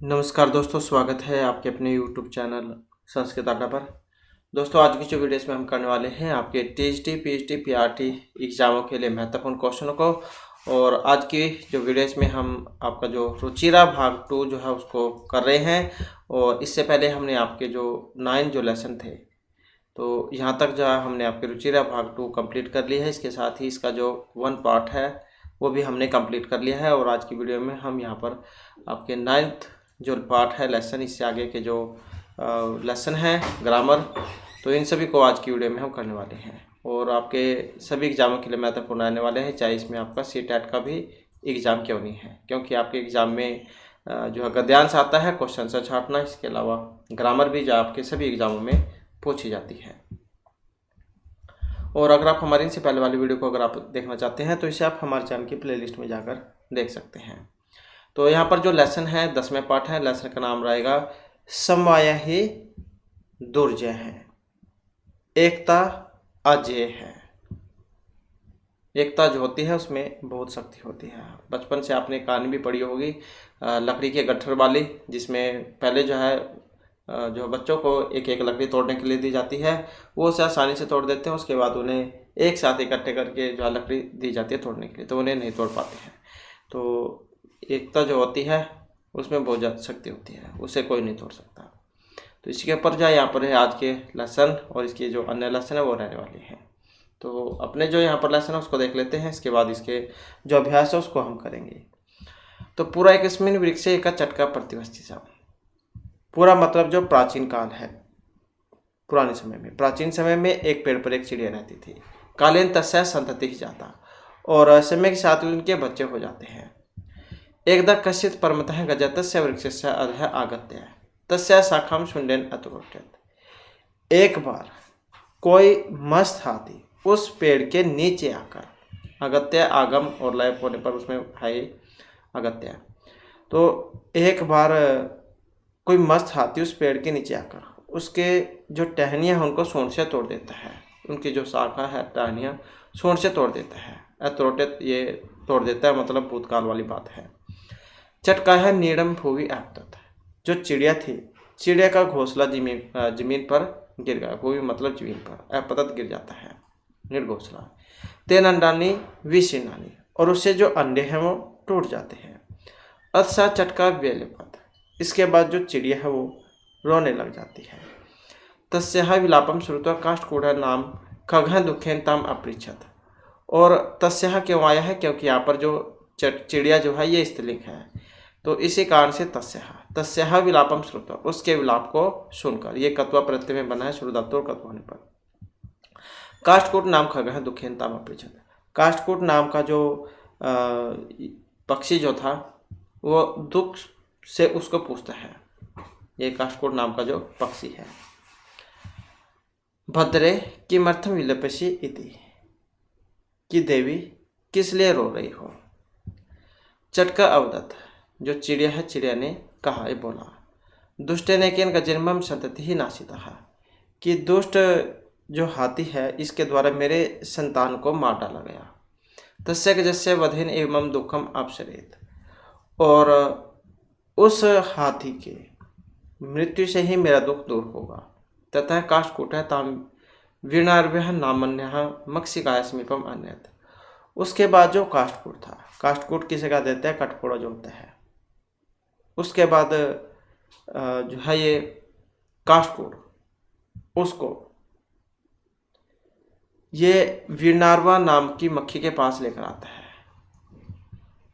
नमस्कार दोस्तों, स्वागत है आपके अपने YouTube चैनल संस्कृत अड्डा पर। दोस्तों, आज की जो वीडियो इसमें हम करने वाले हैं आपके टीएचडी, पीएचडी, पीआरटी एग्जामों के लिए महत्वपूर्ण क्वेश्चनों को। और आज की जो वीडियो इसमें हम आपका जो रुचिरा भाग 2 जो है उसको कर रहे हैं। और इससे पहले हमने आपके जो 9 जो लेसन थे तो यहाँ तक जो है हमने आपके रुचिरा भाग 2 कंप्लीट कर लिया है। इसके साथ ही इसका जो 1 पार्ट है वो भी हमने कंप्लीट कर लिया है। और आज की वीडियो में हम यहाँ पर आपके 9th जो पार्ट है लेसन, इससे आगे के जो लेसन है ग्रामर, तो इन सभी को आज की वीडियो में हम करने वाले हैं। और आपके सभी एग्जामों के लिए महत्वपूर्ण आने वाले हैं, चाहे इसमें आपका सीटेट का भी एग्ज़ाम क्यों नहीं है, क्योंकि आपके एग्ज़ाम में जो है गद्यांश आता है, क्वेश्चन से छाटना, इसके अलावा ग्रामर भी जो आपके सभी एग्जामों में पूछी जाती है। और अगर आप हमारे इनसे पहले वाली वीडियो को अगर आप देखना चाहते हैं तो इसे आप हमारे चैनल की प्लेलिस्ट में जाकर देख सकते हैं। तो यहाँ पर जो लेसन है 10वें पार्ट है, लेसन का नाम रहेगा समवाय ही दुर्जय है, एकता अजेय है। एकता जो होती है उसमें बहुत शक्ति होती है। बचपन से आपने कहानी भी पढ़ी होगी लकड़ी के गट्ठर वाली, जिसमें पहले जो है जो बच्चों को एक एक लकड़ी तोड़ने के लिए दी जाती है, वो उसे आसानी से तोड़ देते हैं। उसके बाद उन्हें एक साथ इकट्ठे करके जो है लकड़ी दी जाती है तोड़ने के लिए, तो उन्हें नहीं तोड़ पाते हैं। तो एकता जो होती है उसमें बहुत ज़्यादा शक्ति होती है, उसे कोई नहीं तोड़ सकता। तो इसके ऊपर जो यहाँ पर है आज के लेसन, और इसके जो अन्य लेसन है वो रहने वाले हैं। तो अपने जो यहाँ पर लेसन है उसको देख लेते हैं, इसके बाद इसके जो अभ्यास है उसको हम करेंगे। तो पूरा एक स्मिन वृक्ष एक चटका प्रतिवस्ती सा, पूरा मतलब जो प्राचीन काल है, पुराने समय में, प्राचीन समय में एक पेड़ पर एक चिड़िया रहती थी। कालीन तस्या संतति ही जाता, और समय के साथ उनके बच्चे हो जाते हैं। एकदा कश्चित् परमतः गजतस्य वृक्षस्य अधः आगत्य तस्या शाखां शुण्डेन अतुरोटयत्। एक बार कोई मस्त हाथी उस पेड़ के नीचे आकर, अगत्य आगम और लय होने पर उसमें है अगत्य। तो एक बार कोई मस्त हाथी उस पेड़ के नीचे आकर उसके जो टहनियाँ हैं उनको सूंड से तोड़ देता है, उनकी जो शाखा है टहनियाँ सूंड से तोड़ देता है। अतुरोटयत् ये तोड़ देता है, मतलब भूतकाल वाली बात है। चटका है नीडम भूवि आपतत, जो चिड़िया थी, चिड़िया का घोंसला जमीन पर गिर गया। भूवि मतलब जमीन पर, आपतत गिर जाता है, निर्घोंसला। तेन अंडानी विशीर्णानि, और उससे जो अंडे हैं वो टूट जाते हैं। अतसा चटका व्यलिपत, इसके बाद जो चिड़िया है वो रोने लग जाती है। तस्याः विलापम श्रुत्वा काष्ठकूटः नाम खगः दुखेन ताम अपृच्छत। और तस्याः क्यों आया है, क्योंकि यहाँ पर जो चिड़िया जो है ये स्त्रीलिंग है, तो इसी कारण से तस्याः विलापम श्रुत्वा, उसके विलाप को सुनकर, ये कत्वा प्रत्यय में बना है श्रुधातु और कत्व होने पर। काष्ठकूट नाम खगः दुखेन ताम अपृच्छत, काष्ठकूट नाम का जो पक्षी जो था वो दुख से उसको पूछता है। ये काष्ठकूट नाम का जो पक्षी है। भद्रे किमर्थम विलपसि इति, कि देवी किस लिए रो रही हो। चटका अवदत, जो चिड़िया है चिड़िया ने कहा, ये बोला। दुष्टेन केन गजन्मम संतति ही नाशितः, कि दुष्ट जो हाथी है इसके द्वारा मेरे संतान को मार डाला गया। तस्य गजस्य वधेन एवं दुखम अपसरेत, और उस हाथी के मृत्यु से ही मेरा दुख दूर होगा। तथा काष्ठकूटः ताम वीणार्भ्यः नामन्यः मक्षिकाय समीपम अन्यत्, उसके बाद जो काष्ठकूट था, काष्ठकूट किसे कहा देते हैं, कठफोड़ा जो होता है, उसके बाद जो है ये काष्ठकूट, उसको ये वीणार्वा नाम की मक्खी के पास लेकर आता है।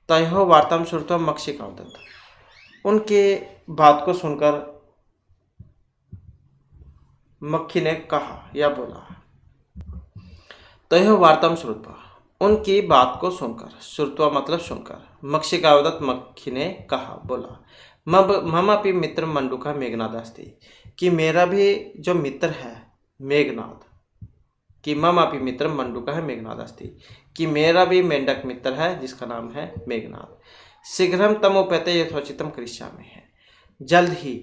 तयो वार्ताम श्रुत्वा मक्षिका उदत, उनके बात को सुनकर मक्खी ने कहा या बोला। तयो वार्ताम श्रुत्वा, उनकी बात को सुनकर, श्रुत्वा मतलब सुनकर, मक्षिकावदत मक्खी ने कहा, बोला। मम अपि मित्र मंडूका मेघनाद अस्ति, कि मेरा भी जो मित्र है मेघनाद, कि मम अपि मित्र मंडूका है मेघनाद अस्ति, कि मेरा भी मेंढक मित्र है जिसका नाम है मेघनाद। शीघ्रम तम उपेते यथोचितम करिष्यामि है, जल्द ही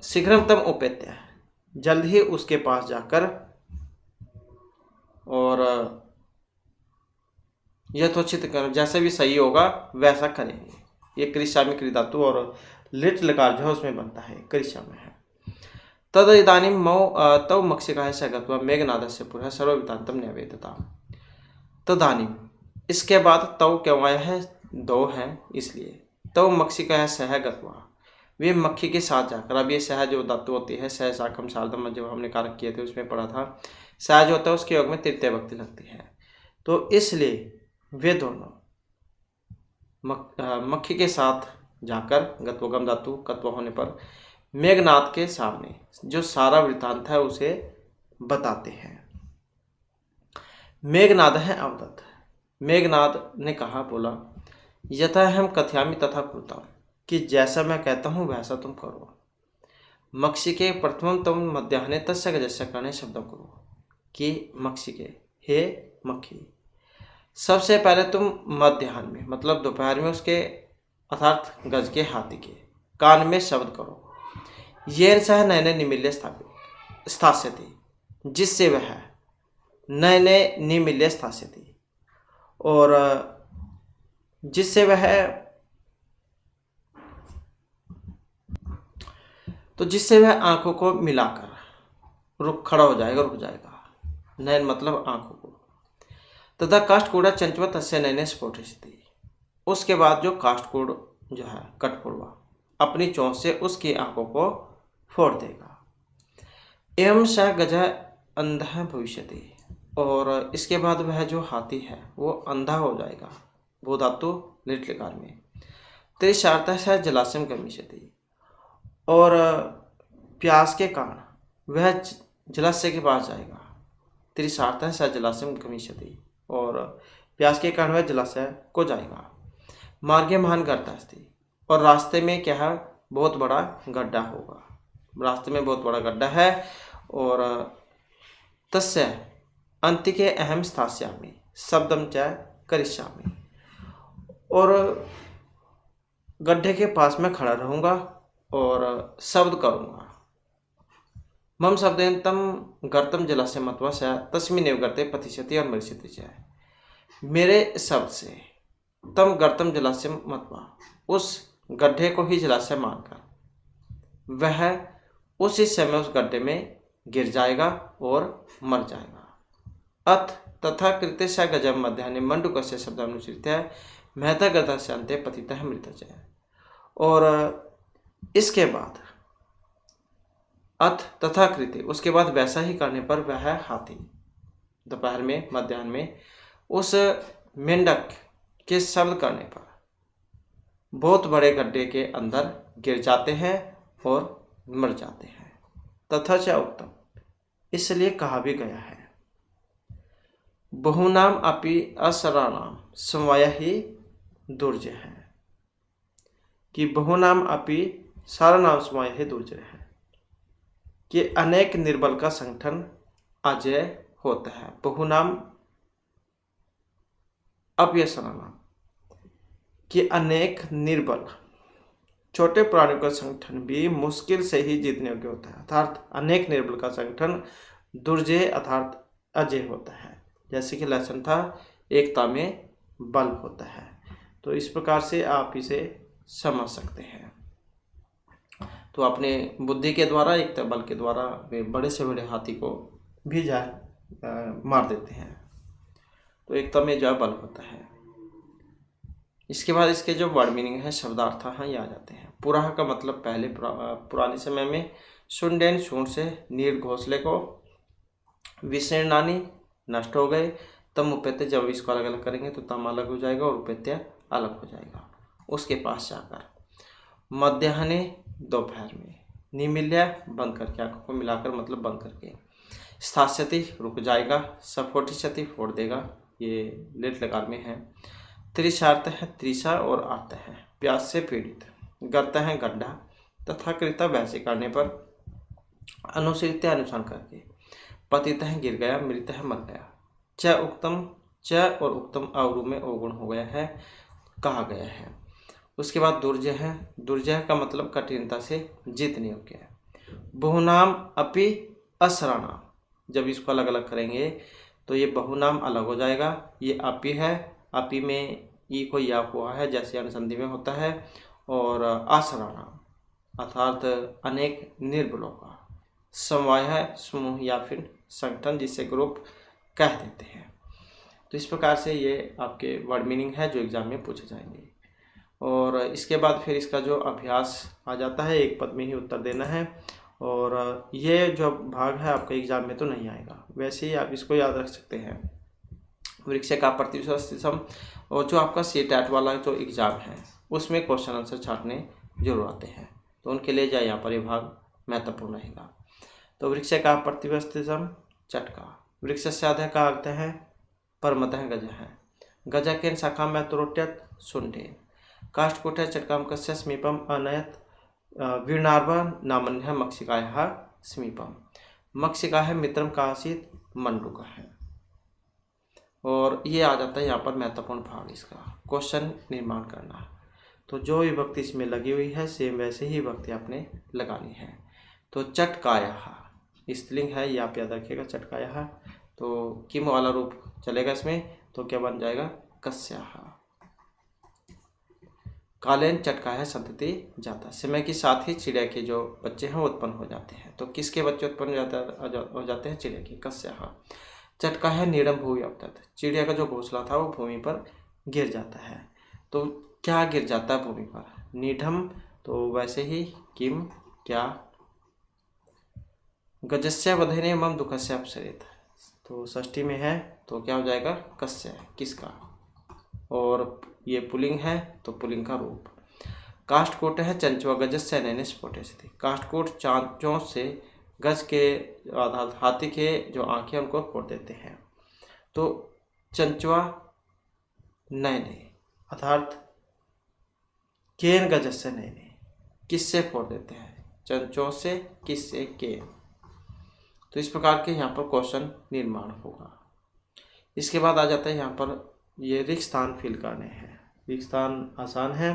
शीघ्रम तम उपेत्य, जल्द ही उसके पास जाकर और यथोचित कर, जैसे भी सही होगा वैसा करेंगे। ये क्रिशा में क्री धातु और लिट लकार जो है उसमें बनता है, क्रिशा में है। तद इदानीं मौ तव मक्षिकाः स गत्वा मेघनादस्य पुरः सर्ववृत्तान्तं न्यवेदता। तदानीं, इसके बाद तव क्यों आया है, दो है इसलिए। तव मक्षिकाः सह गत्वा, वे मक्खी के साथ जाकर, अब ये सह जो धातु होती है, सह साकम सार्धम जो हमने कारक किए थे उसमें पढ़ा था, सह जो होता है उसके योग में तृतीय भक्ति लगती है, तो इसलिए वे दोनों मक्खी के साथ जाकर, गत्वगम धातु कत्व होने पर, मेघनाद के सामने जो सारा वृत्तांत है उसे बताते हैं। मेघनाद है अवदत्त। मेघनाद ने कहा, बोला, यथा हम कथयामि तथा कुरुताम, कि जैसा मैं कहता हूँ वैसा तुम करो। मक्षी के प्रथम तुम मध्याह्ने तस्य गजस्य करने शब्द करो, कि मक्षी के, हे मक्खी, सबसे पहले तुम मध्याह्न में मतलब दोपहर में उसके अर्थात गज के हाथी के कान में शब्द करो। ये सह नए नए निमिल्य स्थास्यति, जिससे वह नए नए निमिल्य स्थास्यति, और जिससे वह आंखों को मिलाकर खड़ा हो जाएगा, रुक जाएगा। नयन मतलब आंखों को। तथा काष्ठकूड़ा चंचवा तस्य नयने स्फोटिष्यति, उसके बाद जो काष्ठकूड़ जो है कठपुड़वा अपनी चोंच से उसकी आंखों को फोड़ देगा। एवं स गजः अंधः भविष्यति, और इसके बाद वह जो हाथी है वो अंधा हो जाएगा, वो धातु लिट लकार में। त्रिशार्तः स जलाशयं गमिष्यति, और प्यास के कारण वह जलाशय के पास जाएगा। त्रिशार्तः स जलाशयं गमिष्यति, और प्यास के कारण वह जलाशय को जाएगा। मार्गे महान गड्ढा अस्ति, और रास्ते में क्या है, बहुत बड़ा गड्ढा होगा, रास्ते में बहुत बड़ा गड्ढा है। और तस्य अंतिके अहम स्थास्यामि शब्दम च करिष्यामि, और गड्ढे के पास में खड़ा रहूँगा और शब्द करूँगा। मम शब्देन तम गर्तम जलाशय मत्वा स तस्मिन्नेव गर्ते पतिष्यति और मरिष्यति च, मेरे शब्द से तम गर्तम जलाशय मत्वा, उस गड्ढे को ही जलाशय मानकर वह उसी समय उस गड्ढे में गिर जाएगा और मर जाएगा। अथ तथा कृत्य स गजम मध्याह्ने मंडूकस्य शब्दानुसृत्य महता गतस्य अन्ते पतितः मृतः। और इसके बाद अथ तथा कृत्य, उसके बाद वैसा ही करने पर वह हाथी दोपहर में मध्याह्न में उस मेंढक के शब्द करने पर बहुत बड़े गड्ढे के अंदर गिर जाते हैं और मर जाते हैं। तथा च उत्तम, इसलिए कहा भी गया है, बहुनाम अपि असराणाम समवाय ही दुर्जय है, कि बहुनाम अपि सारानाम समवाय ही दुर्जय है, कि अनेक निर्बल का संगठन अजय होता है। बहुनाम अपि असराणाम, कि अनेक निर्बल छोटे प्राणियों का संगठन भी मुश्किल से ही जीतने योग्य होता है, अर्थात अनेक निर्बल का संगठन दुर्जय अर्थात अजय होता है। जैसे कि लक्षण था, एकता में बल होता है। तो इस प्रकार से आप इसे समझ सकते हैं। तो अपने बुद्धि के द्वारा, एकता बल के द्वारा वे बड़े से बड़े हाथी को भी मार देते हैं। तो एकता में जो बल होता है। इसके बाद इसके जो वर्ड मीनिंग है, शब्दार्थ हैं, ये आ जाते हैं। पुराह का मतलब पहले, पुराने समय में, सुंडेन सूंड से, नीर घोंसले को, विशीर्णानी नष्ट हो गए, तम उपेत्य, जब इसको अलग अलग करेंगे तो तम अलग हो जाएगा और उपेत्य अलग हो जाएगा। उसके पास जाकर, मध्याह्ने दोपहर में, निमिल्य बंद करके, आंखों को मिलाकर मतलब बंद करके, स्थास्यति रुक जाएगा, सफोटिष्यति फोड़ देगा, ये लेट लकार में है। त्रिशार्थ है, त्रिशा और आर्त है, प्यास से पीड़ित, गर्त है गड्ढा, तथा कृता वैसे करने पर, अनुसृत्य अनुसरण करके, पतित है गिर गया, मृत है मर गया। च उक्तम, च और उत्तम अवरु में अवगुण हो गया है, कहा गया है। उसके बाद दुर्जय है, दुर्जय का मतलब कठिनता से जीतने योग्य है। बहुनाम अपि असराणाम, जब इसको अलग अलग करेंगे तो ये बहुनाम अलग हो जाएगा, ये अपि है, अपि में ई को या हुआ है जैसे अनुसंधि में होता है। और आसराणाम अर्थात अनेक निर्बलों का समवाय है, समूह या फिर संगठन, जिसे ग्रुप कह देते हैं। तो इस प्रकार से ये आपके वर्ड मीनिंग है जो एग्जाम में पूछे जाएंगे। और इसके बाद फिर इसका जो अभ्यास आ जाता है, एक पद में ही उत्तर देना है। और ये जो भाग है आपका एग्जाम में तो नहीं आएगा, वैसे ही आप इसको याद रख सकते हैं। वृक्ष का प्रतिशतम, और जो आपका CTET वाला जो एग्ज़ाम है उसमें क्वेश्चन आंसर छाटने जरूर आते हैं, तो उनके लिए जाए यहाँ पर ये भाग महत्वपूर्ण रहेगा। तो वृक्ष का प्रतिशतम चटका, वृक्ष से आधा का अर्थ है परमतः गज है, गज के शाखा में त्रोट्यत सुंडेन, काष्ठकूट चटकाम कस्य समीपम अनयत वीर्णार्वा नामन्य मक्षिकाया समीपम, मक्षिका है मित्रम काशित मंडूक है। और ये आ जाता है यहाँ पर महत्वपूर्ण भाग, इसका क्वेश्चन निर्माण करना। तो जो विभक्ति इसमें लगी हुई है सेम वैसे ही विभक्ति आपने लगानी है। तो चटकाया स्त्रीलिंग है, ये आप याद रखिएगा चटकाया। तो किम वाला रूप चलेगा इसमें, तो क्या बन जाएगा कस्याहा। कालेन चटका है संतति जाता, समय के साथ ही चिड़िया के जो बच्चे हैं वो उत्पन्न हो जाते हैं। तो किसके बच्चे उत्पन्न हो जाते हैं? चिड़िया के। कस्याहा चटका है नीडम भूमि अवतत, चिड़िया का जो घोंसला था वो भूमि पर गिर जाता है। तो क्या गिर जाता है भूमि पर? नीडम, तो वैसे ही किम क्या, गजस्य वधने मम दुखस्य अपसरित, तो षष्ठी में है तो क्या हो जाएगा कस्य, किसका। और ये पुलिंग है तो पुलिंग का रूप। काष्ठकूट है चंचुआ गजस्य नैने स्फोटे से, काष्ठकूट चांचों से गज के हाथी के जो आंखें उनको फोड़ देते हैं। तो चंचुआ नैने अर्थात केन गजस्य नैने, किससे फोड़ देते हैं? चंचों से, किससे? केन। तो इस प्रकार के यहाँ पर क्वेश्चन निर्माण होगा। इसके बाद आ जाता है यहाँ पर ये रिक्त स्थान फिल करने हैं। रिक्त स्थान आसान है।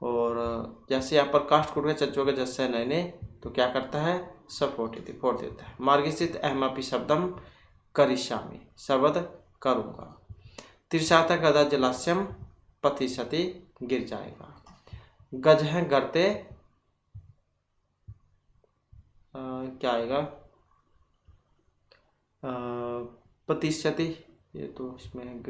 और जैसे यहाँ पर काष्ठकूट के चंचुआ के जैसे नैने, तो क्या करता है? फोड़ देता है। मार्गस्थित अहमपि शब्दम करिष्यामि, शब्द करूँगा। त्रिशाता गदा जलास्यम पतिशति, गिर जाएगा। गज है गरते, क्या आएगा? पतिशति, ये तो इसमें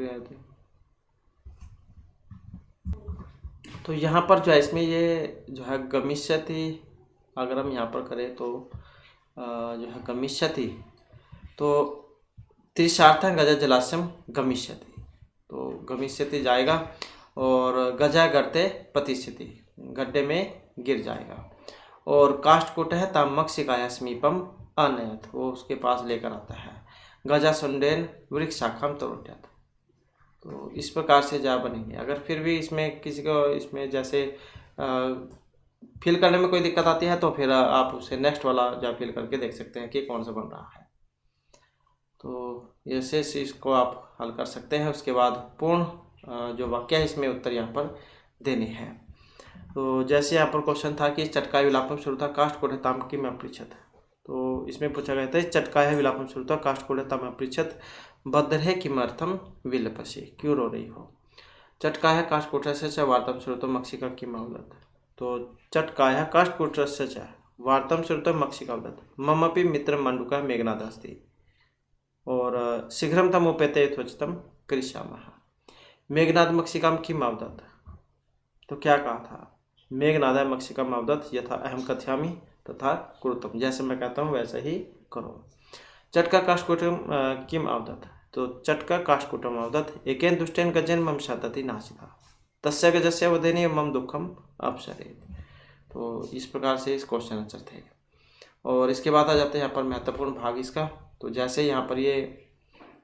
तो यहाँ पर जो है इसमें ये जो है गमिष्यति, अगर हम यहाँ पर करें तो जो है गमिष्यति, तो त्रिशार्थं गजा जलास्यम गमिष्यति, तो गमिष्यति जाएगा। और गजा गर्ते पतिष्यति, गड्ढे में गिर जाएगा। और काष्ठकूट है ताम मक्षिकाया समीपम अनयत, वो उसके पास लेकर आता है। गजा सुंडेन वृक्ष शाखाम तरोट्यत, तो इस प्रकार से जा बनेंगे। अगर फिर भी इसमें किसी को इसमें जैसे फिल करने में कोई दिक्कत आती है तो फिर आप उसे नेक्स्ट वाला जा फिल करके देख सकते हैं कि कौन सा बन रहा है। तो ऐसे इसको आप हल कर सकते हैं। उसके बाद पूर्ण जो वाक्य है इसमें उत्तर यहाँ पर देने हैं। तो जैसे यहाँ पर क्वेश्चन था कि चटकाय विलापम श्रुता काष्ठकूट ताम किम अपृच्छत, तो इसमें पूछा गया था चटकाय विलापम श्रुता काष्ठकूट ताम अपृच्छत बद्धरे किमर्थम विलपसि, क्यों रो रही हो? चटकाय काष्ठकूटस्य च वार्तं श्रुतं मक्षिका किम अवदत्, तो चटकाय काष्ठकूटस्य च वार्तं श्रुतं मक्षिका अवदत् ममपि मित्रं मंडूकः मेघनादः अस्ति और शीघ्रं तम् उपेते यथोचितं करिष्यामः। मेघनाद मक्षिकां किम अवदत्, तो क्या कहा था? मेघनादाय मक्षिकाम अवदत् यथा अहम कथयामि तथा कुरुतम, जैसे मैं कहता हूँ वैसा ही करो। चटका काष्ठकूटम किम अवदत्, तो चटका काष्ठकूटम अवदत् एकेन दुष्टेन गजेन मम शतति नाशिता तस्य गजस्य वधेने मम दुखम अपसरेत्। तो इस प्रकार से इस क्वेश्चन आंसर थे। और इसके बाद आ जाते हैं यहाँ पर महत्वपूर्ण भाग इसका। तो जैसे यहाँ पर ये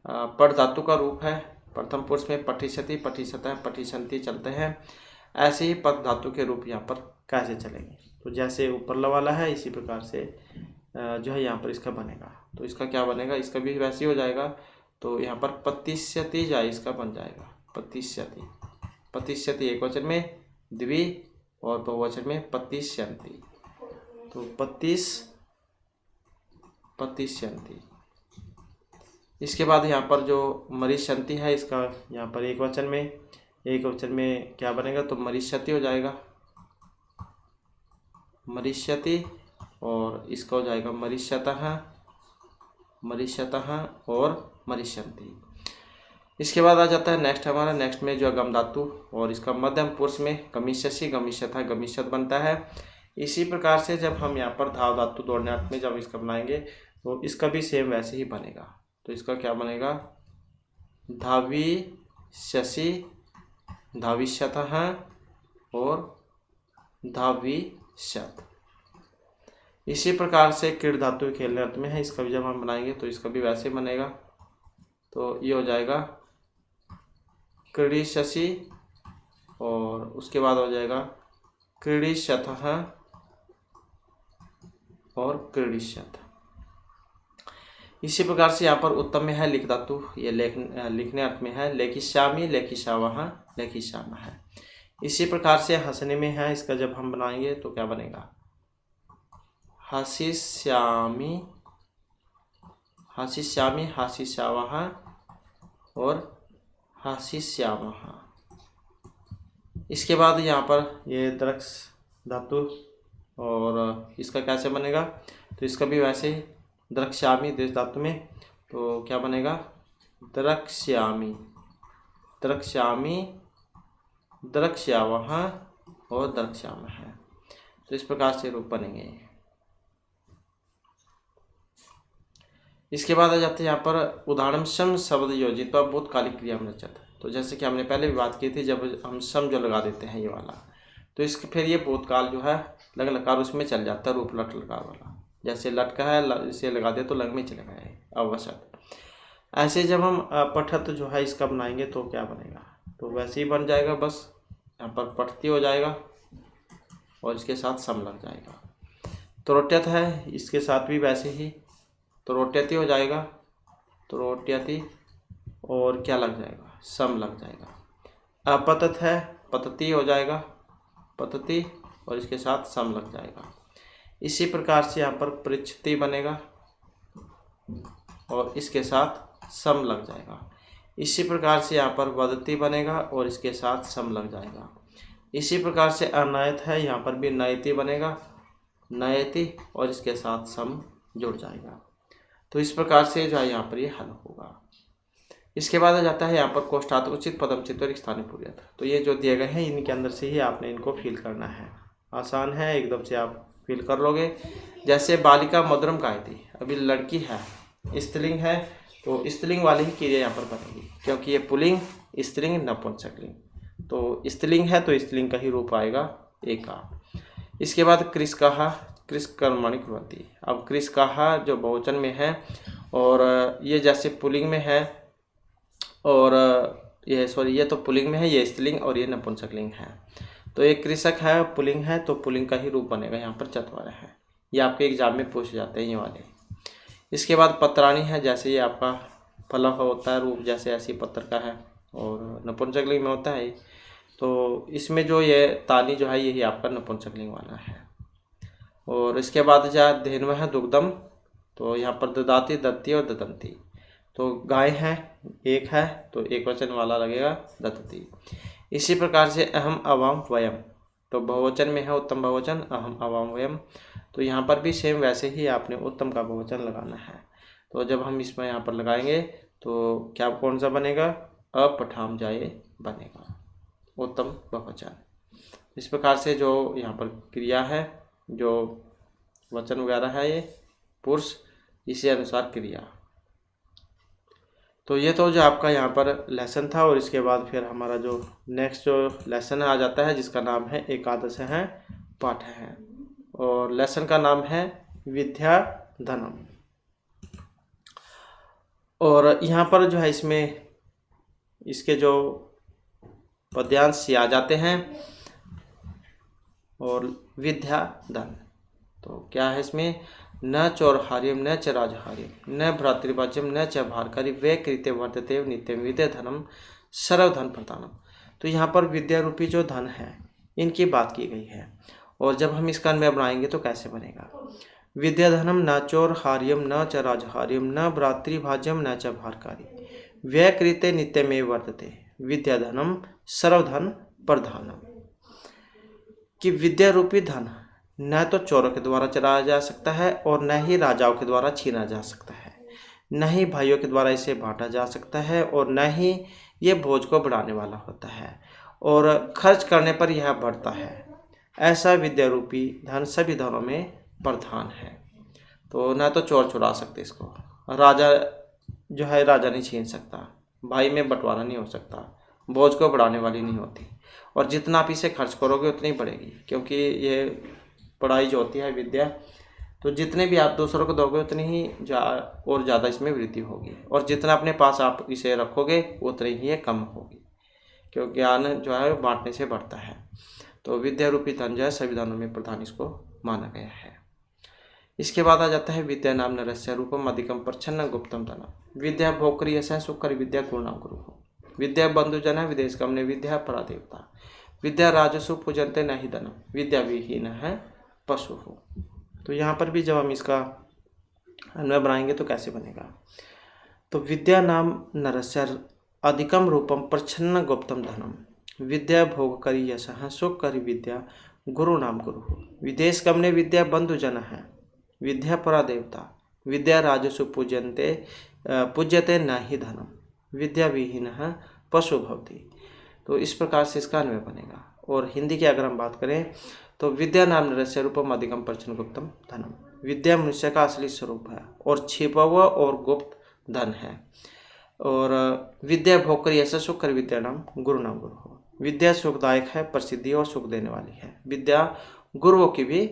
पठ धातु का रूप है, प्रथम पुरुष में पठिष्यति, पठिष्यतः, पठिष्यन्ति चलते हैं, ऐसे ही पद धातु के रूप यहाँ पर कैसे चलेंगे? तो जैसे ऊपर वाला है इसी प्रकार से जो है यहाँ पर इसका बनेगा। तो इसका क्या बनेगा? इसका भी वैसे ही हो जाएगा। तो यहाँ पर पतिष्यति जाए, इसका बन जाएगा पतिष्यति। पतिष्यति एक वचन में, द्वि और बहुवचन में पतिष्यन्ति, तो पतिष्यन्ति। इसके बाद यहाँ पर जो मरीष्यन्ति है इसका यहाँ पर एक वचन में, एक वचन में क्या बनेगा, तो मरिष्यति हो जाएगा, मरिष्यति, और इसका हो जाएगा मरिष्यतः, मरिष्यतः और मरिष्यन्ति। इसके बाद आ जाता है नेक्स्ट हमारा, नेक्स्ट में जो है गम धातु, और इसका मध्यम पुरुष में गमिष्यसि, गमिष्यतः, गमिष्यत बनता है। इसी प्रकार से जब हम यहाँ पर धाव धातु दौड़ने अर्थ में जब इसका बनाएंगे तो इसका भी सेम वैसे ही बनेगा। तो इसका क्या बनेगा, धाविष्यसि, धाविष्यतः और धाविष्यत। इसी प्रकार से क्रीड धातु खेलने अर्थ में है, इसका भी जब हम बनाएंगे तो इसका भी वैसे बनेगा। तो ये हो जाएगा क्रीडिष्यसि, और उसके बाद हो जाएगा क्रीडिष्यतः और क्रीडिष्यत। इसी प्रकार से यहाँ पर उत्तम में है लिख धातु, ये लिखने अर्थ में है, लेखिष्यामि, लेखिष्यावः, लेखिष्यामः। इसी प्रकार से हंसने में है, इसका जब हम बनाएंगे तो क्या बनेगा, हसिष्यामि, हसिष्यामि, हसिष्यावः और हसिष्यामः। इसके बाद यहाँ पर ये द्रक्ष धातु, और इसका कैसे बनेगा, तो इसका भी वैसे ही द्रक्ष्यामि देश धातु में, तो क्या बनेगा, द्रक्ष्यामि, द्रक्ष्यामि, द्रक्ष्यावः और द्रक्ष्यामः। तो इस प्रकार से रूप बनेंगे। इसके बाद आ जाते हैं यहाँ पर उदाहरण सम शब्द योजित व भूतकालिक क्रिया में रचत। तो जैसे कि हमने पहले भी बात की थी, जब हम सम जो लगा देते हैं ये वाला, तो इसके फिर ये भूतकाल जो है लग लकार उसमें चल जाता है, रूप लट लकार वाला। जैसे लटका है, इसे लगा दे तो लग में चलेगा है अवसत। ऐसे जब हम पठत जो है इसका बनाएंगे तो क्या बनेगा, तो वैसे ही बन जाएगा, बस यहाँ पर पठती हो जाएगा और इसके साथ सम लग जाएगा। तो रोट्यत है, इसके साथ भी वैसे ही तो रोट्यति हो जाएगा, तो रोट्यति और क्या लग जाएगा, सम लग जाएगा। अपतत है, पतति हो जाएगा, पतति और इसके साथ सम लग जाएगा। इसी प्रकार से यहाँ पर पृच्छति बनेगा और इसके साथ सम लग जाएगा। इसी प्रकार से यहाँ पर वदति बनेगा और इसके साथ सम लग जाएगा। इसी प्रकार से अनयत है, यहाँ पर भी नयति बनेगा, नयति और इसके साथ सम जुड़ जाएगा। तो इस प्रकार से जो है यहाँ पर ये हल होगा। इसके बाद आ जाता है यहाँ पर कोष्ठात उचित पदमचित और स्थानीय पूर्यत। तो ये जो दिए गए हैं इनके अंदर से ही आपने इनको फिल करना है, आसान है, एकदम से आप फिल कर लोगे। जैसे बालिका मधुरम गायती, अभी लड़की है, स्त्रीलिंग है, तो स्त्रीलिंग वाली ही क्रिया यहाँ पर बनेगी, क्योंकि ये पुल्लिंग, स्त्रीलिंग, नपुंसकलिंग। तो स्त्रीलिंग है तो स्त्रीलिंग का ही रूप आएगा एक का। इसके बाद कृष्कहा, कृष्कर्मणि कुर्वन्ति। अब कृष्कहा जो बहुवचन में है और ये जैसे पुल्लिंग में है, और ये तो पुल्लिंग में है, ये स्त्रीलिंग और ये नपुंसकलिंग है। तो ये कृषक है, पुल्लिंग है, तो पुल्लिंग का ही रूप बनेगा, यहाँ पर चतवार है। ये आपके एग्जाम में पूछे जाते हैं ये वाले। इसके बाद पत्राणी है, जैसे ये आपका फलक होता है रूप, जैसे ऐसी पत्र का है, और नपुंसकलिंग में होता है। तो इसमें जो ये तानी जो है यही आपका नपुंसकलिंग वाला है। और इसके बाद जो धेनु है दुग्धम, तो यहाँ पर ददाती, दत्ती और ददंती। तो गाय है, एक है तो एक वचन वाला लगेगा दत्ती। इसी प्रकार से अहम अवाम वयम, तो बहुवचन में है उत्तम बहुवचन, अहम अवाम वयम। तो यहाँ पर भी सेम वैसे ही आपने उत्तम का बहुवचन लगाना है। तो जब हम इसमें यहाँ पर लगाएंगे तो क्या कौन सा बनेगा, अपठाम जाए बनेगा, उत्तम बहुवचन। इस प्रकार से जो यहाँ पर क्रिया है, जो वचन वगैरह है, ये पुरुष, इसी अनुसार क्रिया। तो ये तो जो आपका यहाँ पर लेसन था। और इसके बाद फिर हमारा जो नेक्स्ट जो लेसन आ जाता है जिसका नाम है एकादश है पाठ है, और लेसन का नाम है विद्या धनम। और यहाँ पर जो है इसमें इसके जो पद्यांश आ जाते हैं, और विद्या धन, तो क्या है इसमें, न चौरहार्यम न च राजहार्यम न भ्रातृवाच्यम न च भारकारी वे कृत्य वर्तते नित्यम विद्या धनम सर्वधन प्रधानम। तो यहाँ पर विद्या रूपी जो धन है इनकी बात की गई है। और जब हम इसका अन्वय बनाएंगे तो कैसे बनेगा, विद्या धनम न चौरहार्यम न च राजहार्यम न भ्रातृभाज्यम न च भारकारी व्यय कृत्य नित्यमेव वर्तते विद्याधनम सर्वधन प्रधानम। कि विद्या रूपी धन न तो चोरों के द्वारा चराया जा सकता है और न ही राजाओं के द्वारा छीना जा सकता है, न ही भाइयों के द्वारा इसे बांटा जा सकता है और न ही ये बोझ को बढ़ाने वाला होता है और खर्च करने पर यह बढ़ता है। ऐसा विद्या रूपी धन सभी धनों में प्रधान है। तो न तो चोर चुरा सकते इसको, राजा जो है राजा नहीं छीन सकता, भाई में बंटवारा नहीं हो सकता, बोझ को बढ़ाने वाली नहीं होती और जितना आप इसे खर्च करोगे उतनी बढ़ेगी, क्योंकि ये पढ़ाई जो होती है विद्या, तो जितने भी आप दूसरों को दोगे उतनी ही और ज़्यादा इसमें वृद्धि होगी और जितना अपने पास आप इसे रखोगे उतनी ही ये कम होगी, क्योंकि ज्ञान जो है बांटने से बढ़ता है। तो विद्या रूपी धन जो है सभी धनों में प्रधान इसको माना गया है। इसके बाद आ जाता है विद्या नाम नरस्य रूपम अधिकम प्रच्छन्न गुप्तम धनम। विद्या भोक्री यश सुकर विद्या गुरुणाम गुरु हो। विद्या बंधु जन विदेश गमने विद्या परा देवता। विद्या राजसु पूजनते न ही धनम। विद्या विहीन है पशु हो। तो यहाँ पर भी जब हम इसका अन्वय बनाएंगे तो कैसे बनेगा। तो विद्या नाम नरस्य अधिकम रूपम प्रच्छन्न गुप्तम धनम। विद्या भोग करी यश सुख करी विद्या गुरु नाम गुरु हो। विदेश गमने विद्या बंधु जन है विद्या परा देवता। विद्या राजसु पूज्यते न ही धनम। विद्या विहीन है पशु भवती। तो इस प्रकार से इसका अन्वय बनेगा। और हिंदी की अगर हम बात करें तो विद्या नाम नरस्य रूपम अधिकम प्रच्छन्न गुप्तम धनम। विद्या मनुष्य का असली स्वरूप है और छिपा हुआ और गुप्त धन है। और विद्या भोग कर ऐसा सुख कर विद्या नाम गुरु हो। विद्या सुखदायक है, प्रसिद्धि और सुख देने वाली है। विद्या गुरुओं की भी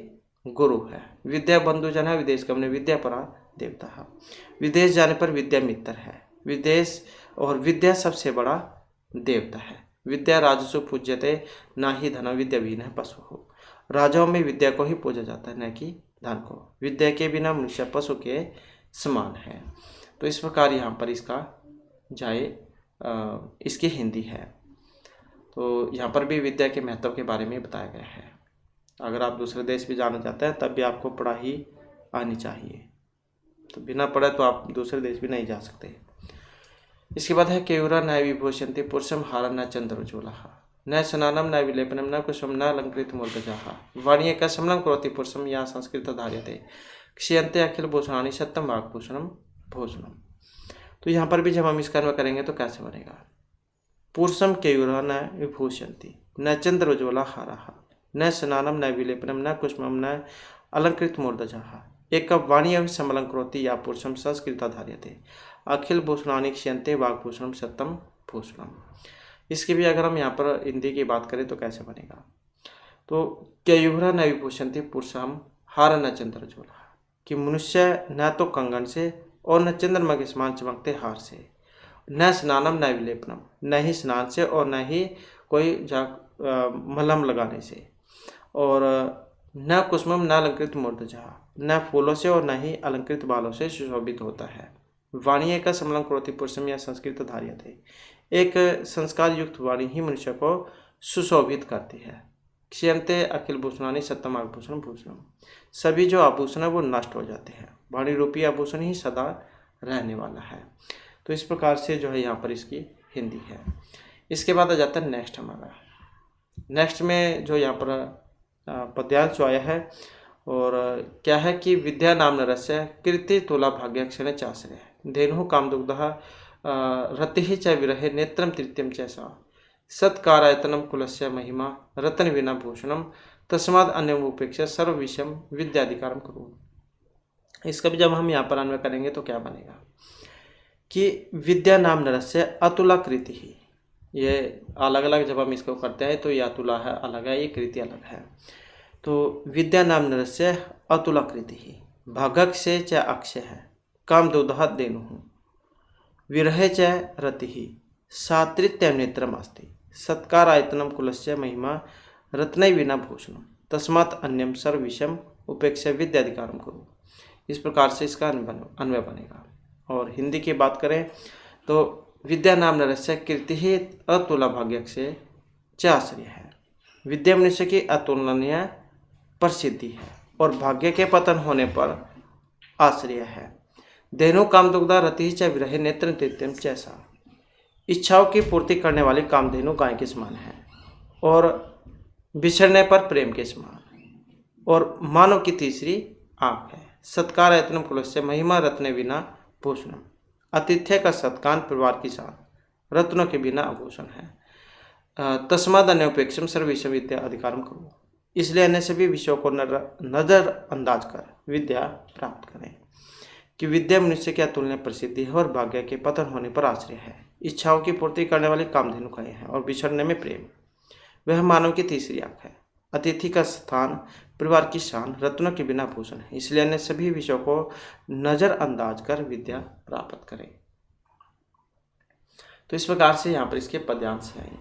गुरु है। विद्या बंधु जन है विदेश गमने विद्या परा देवता है। विदेश जाने पर विद्या मित्र है। विदेश और विद्या सबसे बड़ा देवता है। विद्या राजसु पूज्यते ना ही धन। विद्या विहीन है पशु हो। राजाओं में विद्या को ही पूजा जाता है, न कि धन को। विद्या के बिना मनुष्य पशु के समान है। तो इस प्रकार यहाँ पर इसका इसकी हिंदी है। तो यहाँ पर भी विद्या के महत्व के बारे में बताया गया है। अगर आप दूसरे देश भी जाना चाहते हैं तब भी आपको पढ़ाई आनी चाहिए। तो बिना पढ़े तो आप दूसरे देश भी नहीं जा सकते। इसके बाद है केयूरा न विभूषन्ति पुरुषम हार न चंद्रोज्ज्वला न स्नानम न विलेपनम न कुशम न अलंकृत मूर्धजा वाणीय का समलम करोति पुरुषम या संस्कृत धार्यते क्षीयन्ते अखिल भूषणानि सत्यम वाग्भूषणम भूषणम। तो यहाँ पर भी जब हम इसका अन्वय करेंगे तो कैसे बनेगा। पुरुषम केयूरा न विभूषन्ति न चंद्रोज्ज्वला हारा न स्नानम न विलेपनम न कुष्मम न अलंकृत मूर्धजा एक वाणी समलम करोति या पुरुषम संस्कृत धार्यते अखिल भूषणानि क्षीयन्ते वाग्भूषणम सत्यम भूषणम। इसकी भी अगर हम यहाँ पर हिंदी की बात करें तो कैसे बनेगा। तो केयूरा न विभूषन्ति पुरुषम हार न चंद्रोज्ज्वला कि मनुष्य न तो कंगन से और न चंद्रमा के समान चमकते हार से, न स्नानम न विलेपनम न ही स्नान से और न ही कोई मलहम लगाने से, और न कुसुमम न अलंकृत मूर्धजा न फूलों से और न ही अलंकृत बालों से सुशोभित होता है। वाणी का समलम करोति पुरुषम या संस्कृत धार्यते एक संस्कार युक्त वाणी ही मनुष्य को सुशोभित करती है। क्षीयन्ते अखिल भूषणानि सत्यम आभूषण भूषणम सभी जो आभूषण है वो नष्ट हो जाते हैं। वाणी रूपी आभूषण ही सदा रहने वाला है। तो इस प्रकार से जो है यहाँ पर इसकी हिंदी है। इसके बाद आ जाता है नेक्स्ट हमारा। नेक्स्ट में जो यहाँ पर पद्यांश आया है और क्या है कि विद्या नाम नरस्य कीर्ति तुला भाग्यक्षण चाश्रय धेनु कामदुग्ध रति च विरहे नेत्रम तृतीयम च सा सत्कारायतनम कुलस्य महिमा रतन विना भूषणम तस्माद अन्यमुपेक्षा सर्व विषम विद्याधिकारम करो। इसका भी जब हम यहाँ पर अन्वय करेंगे तो क्या बनेगा कि विद्या नाम नरस्य अतुला कृति ही। ये अलग अलग जब हम इसको करते हैं तो ये अतुला है अलग है, ये कृति अलग है। तो विद्या नाम नरस्य अतुला कृति ही भागक से च अक्षय है काम दुदह देनु विरहे च रति ही सात्रित्यम नेत्रम अस्ति सत्कार आयतनम कुलस्य महिमा रत्न विना भूषणम तस्मात् अन्यम सर्व विषम उपेक्षा विद्याधिकारम करो। इस प्रकार से इसका अन्वय बनेगा। और हिंदी की बात करें तो विद्या नाम नरस्य कीर्ति ही अतुला भाग्य से च आश्रय है। विद्या मनुष्य की अतुलनीय प्रसिद्धि है और भाग्य के पतन होने पर आश्रय है। धेनु कामदुग्धा रति च विरहे नेत्र तृतीयम चैसा इच्छाओं की पूर्ति करने वाली कामधेनु गाय के समान है और बिछड़ने पर प्रेम के समान, और मानव की तीसरी आंख है। सत्कार यत्नम कुलस्य महिमा रत्ने बिना भूषणम, आतिथ्य का सत्कार परिवार की शान, रत्नों के बिना आभूषण है। तस्माद अन्योपेक्षम सर्व विषय विद्या अधिकारम करो, इसलिए अन्य सभी विषयों को नजरअंदाज कर विद्या प्राप्त करें कि विद्या मनुष्य की अतुलनीय प्रसिद्धि है और भाग्य के पतन होने पर आश्रय है। इच्छाओं की पूर्ति करने वाली कामधेनु गाय है और बिछड़ने में प्रेम, वह मानव की तीसरी आंख है। अतिथि का स्थान, परिवार की शान, रत्नों के बिना भूषण है, इसलिए अन्य सभी विषयों को नजरअंदाज कर विद्या प्राप्त करें। तो इस प्रकार से यहाँ पर इसके पद्यांश हैं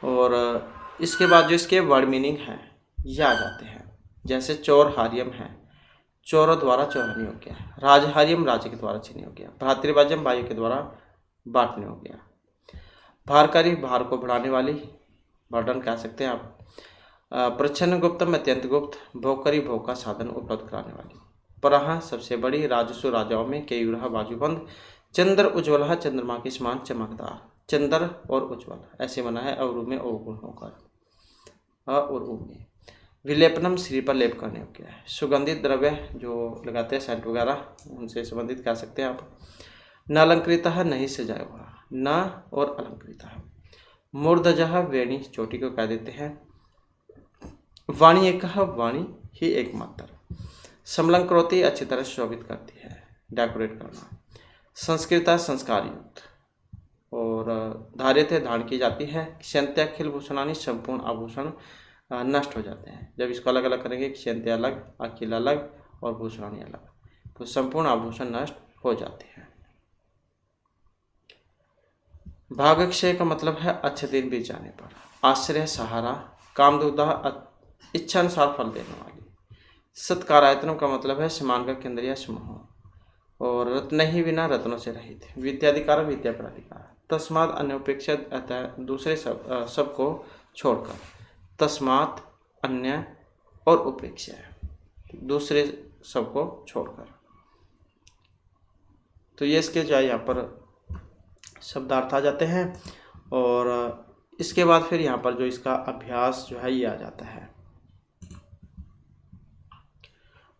और इसके बाद जो इसके वर्ड मीनिंग है ये आ जाते हैं। जैसे चोर हार्यम है, चोरों द्वारा चोरानी हो गया। राजहार्यम राज्य के द्वारा छीनी हो गया। भ्रातृभाज्यम वायु के द्वारा बांटने हो गया। भारकारी भार को बढ़ाने वाली, बर्डन कह सकते हैं आप। प्रच्छन्न गुप्तम अत्यंत गुप्त, भोगकरी भोग का साधन उपलब्ध कराने वाली। परहा सबसे बड़ी, राजसु राजाओं में, केयूरहा बाजूबंद, चंद्र उज्ज्वल चंद्रमा के समान चमकदार। चंद्र और उज्ज्वल ऐसे बना है अवरु में अवगुण होकर, अ और उ में। विलेपनम शरीर पर लेप करने हो गया है। सुगंधित द्रव्य जो लगाते हैं सेंट वगैरह, उनसे संबंधित कह सकते हैं आप। न अलंकृत नहीं सजाया हुआ, न और अलंकृत। मूर्धजह वेणी चोटी को कह देते हैं। वाणी एक, वाणी ही एकमात्र। समलंकृति अच्छी तरह शोभित करती है, डेकोरेट करना। संस्कृता संस्कार युक्त, और धार्यते धारण की जाती है। क्षंत्याखिल भूषणानि संपूर्ण आभूषण नष्ट हो जाते हैं। जब इसको अलग अलग करेंगे, क्षंत्य अलग, अखिल अलग और भूषणानि अलग, तो संपूर्ण आभूषण नष्ट हो जाते हैं। भागक्षय का मतलब है अच्छे दिन बीत जाने पर। आश्रय सहारा, कामदुदा इच्छा अनुसार फल देने वाली। सत्कारायतनों का मतलब है समान का केंद्र या समूह, और रत्न ही बिना रत्नों से रहित। विद्याधिकार विद्या पर अधिकार। तस्मात अन्योपेक्षित, अतः दूसरे सब को छोड़कर। तस्मात अन्य और उपेक्षा, दूसरे सब को छोड़कर। तो ये इसके जो है यहाँ पर शब्दार्थ आ जाते हैं। और इसके बाद फिर यहाँ पर जो इसका अभ्यास जो है ये आ जाता है।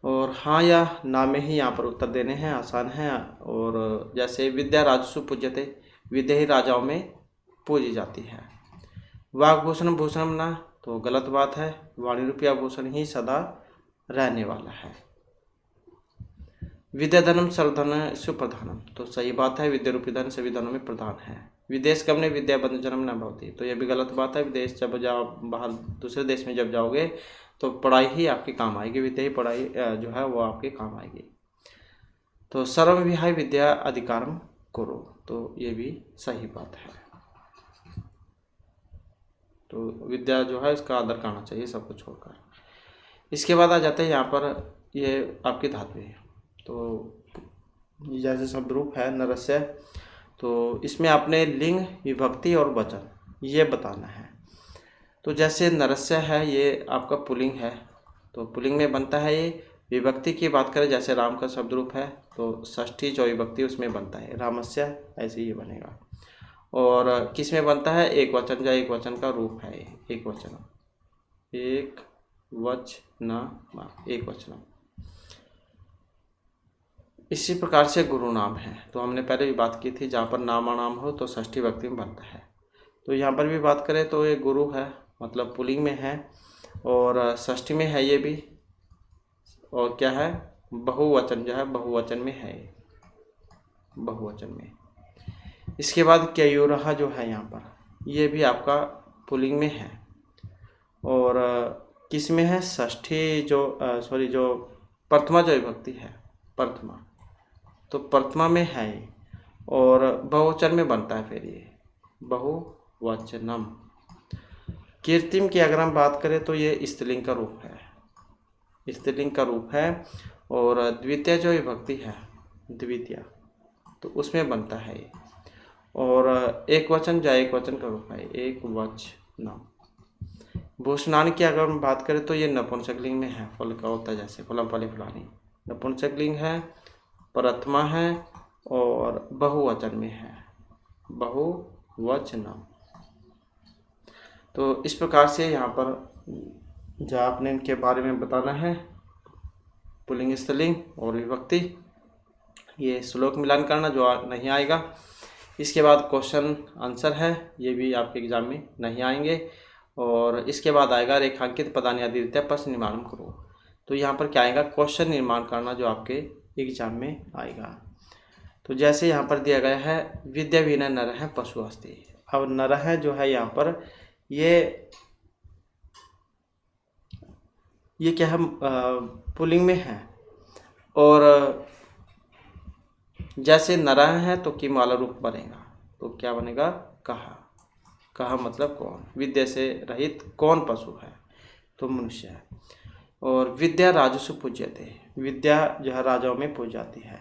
और हाँ या ना में ही यहाँ पर उत्तर देने हैं, आसान है। और जैसे विद्या राजसु पूज्यते, विद्या ही राजाओं में पूजी जाती है। वाग्भूषण भूषणम ना, तो गलत बात है। वाणी रूपी आभूषण ही सदा रहने वाला है। विद्या धनम सर्वधन सुप्रधानम, तो सही बात है। विद्या रूपी धन सभी धनों में प्रधान है। विदेश गमने विद्या बंध जन्म न भवती, तो यह भी गलत बात है। विदेश जब जाओ, बाहर दूसरे देश में जब जाओगे तो पढ़ाई ही आपके काम आएगी, विद्या ही पढ़ाई जो है वो आपके काम आएगी। तो सर्व विहाय विद्या अधिकारम करो, तो ये भी सही बात है। तो विद्या जो है इसका आदर करना चाहिए सब कुछ छोड़कर। इसके बाद आ जाते हैं यहाँ पर ये आपकी धातु है। तो जैसे शब्द रूप है नरस्य, तो इसमें आपने लिंग, विभक्ति और वचन ये बताना है। तो जैसे नरस्य है ये आपका पुल्लिंग है, तो पुल्लिंग में बनता है ये। विभक्ति की बात करें, जैसे राम का शब्द रूप है तो षष्ठी जो विभक्ति उसमें बनता है रामस्य, ऐसे ही बनेगा। और किस में बनता है, एक वचन, या एक वचन का रूप है एक वचन, एक वचन, एक वचन। इसी प्रकार से गुरु नाम है, तो हमने पहले भी बात की थी, जहाँ पर नाम हो तो षष्ठी विभक्ति में बनता है। तो यहाँ पर भी बात करें तो ये गुरु है, मतलब पुल्लिंग में है और षष्ठी में है ये भी। और क्या है, बहुवचन जो है बहुवचन में है, बहुवचन में। इसके बाद केयूरहा जो है यहाँ पर, ये भी आपका पुल्लिंग में है और किस में है, षष्ठी जो प्रथमा जो विभक्ति है, प्रथमा, तो प्रथमा में है और बहुवचन में बनता है फिर ये बहुवचनम। कीर्तिम की अगर हम बात करें तो ये स्त्रीलिंग का रूप है, स्त्रीलिंग का रूप है। और द्वितीय जो विभक्ति है, द्वितीय, तो उसमें बनता है ये। और एक वचन या एक वचन का रूप है, एक वचनम। भूषणान की अगर हम बात करें तो ये नपुंसकलिंग में है, फल का होता है, जैसे फलम फले फलानी, नपुंसकलिंग है, प्रथमा है और बहुवचन में है, बहुवचन। वचनम। तो इस प्रकार से यहाँ पर जो आपने इनके बारे में बताना है, पुल्लिंग, स्त्रीलिंग और विभक्ति, ये श्लोक मिलान करना जो नहीं आएगा। इसके बाद क्वेश्चन आंसर है, ये भी आपके एग्जाम में नहीं आएंगे। और इसके बाद आएगा रेखांकित पदानि आदि रीत्या प्रश्न निर्माण करो। तो यहाँ पर क्या आएगा, क्वेश्चन निर्माण करना जो आपके एग्जाम में आएगा। तो जैसे यहाँ पर दिया गया है विद्या विनय नरः पशु अस्ति। अब नरः जो है यहाँ पर ये क्या है, पुल्लिंग में है। और जैसे नरः है तो किम वाला रूप बनेगा, तो क्या बनेगा, कहा। कहा मतलब कौन, विद्या से रहित कौन पशु है, तो मनुष्य है। और विद्या राजसु पूज्यते, विद्या जो है राजाओं में पूज जाती है।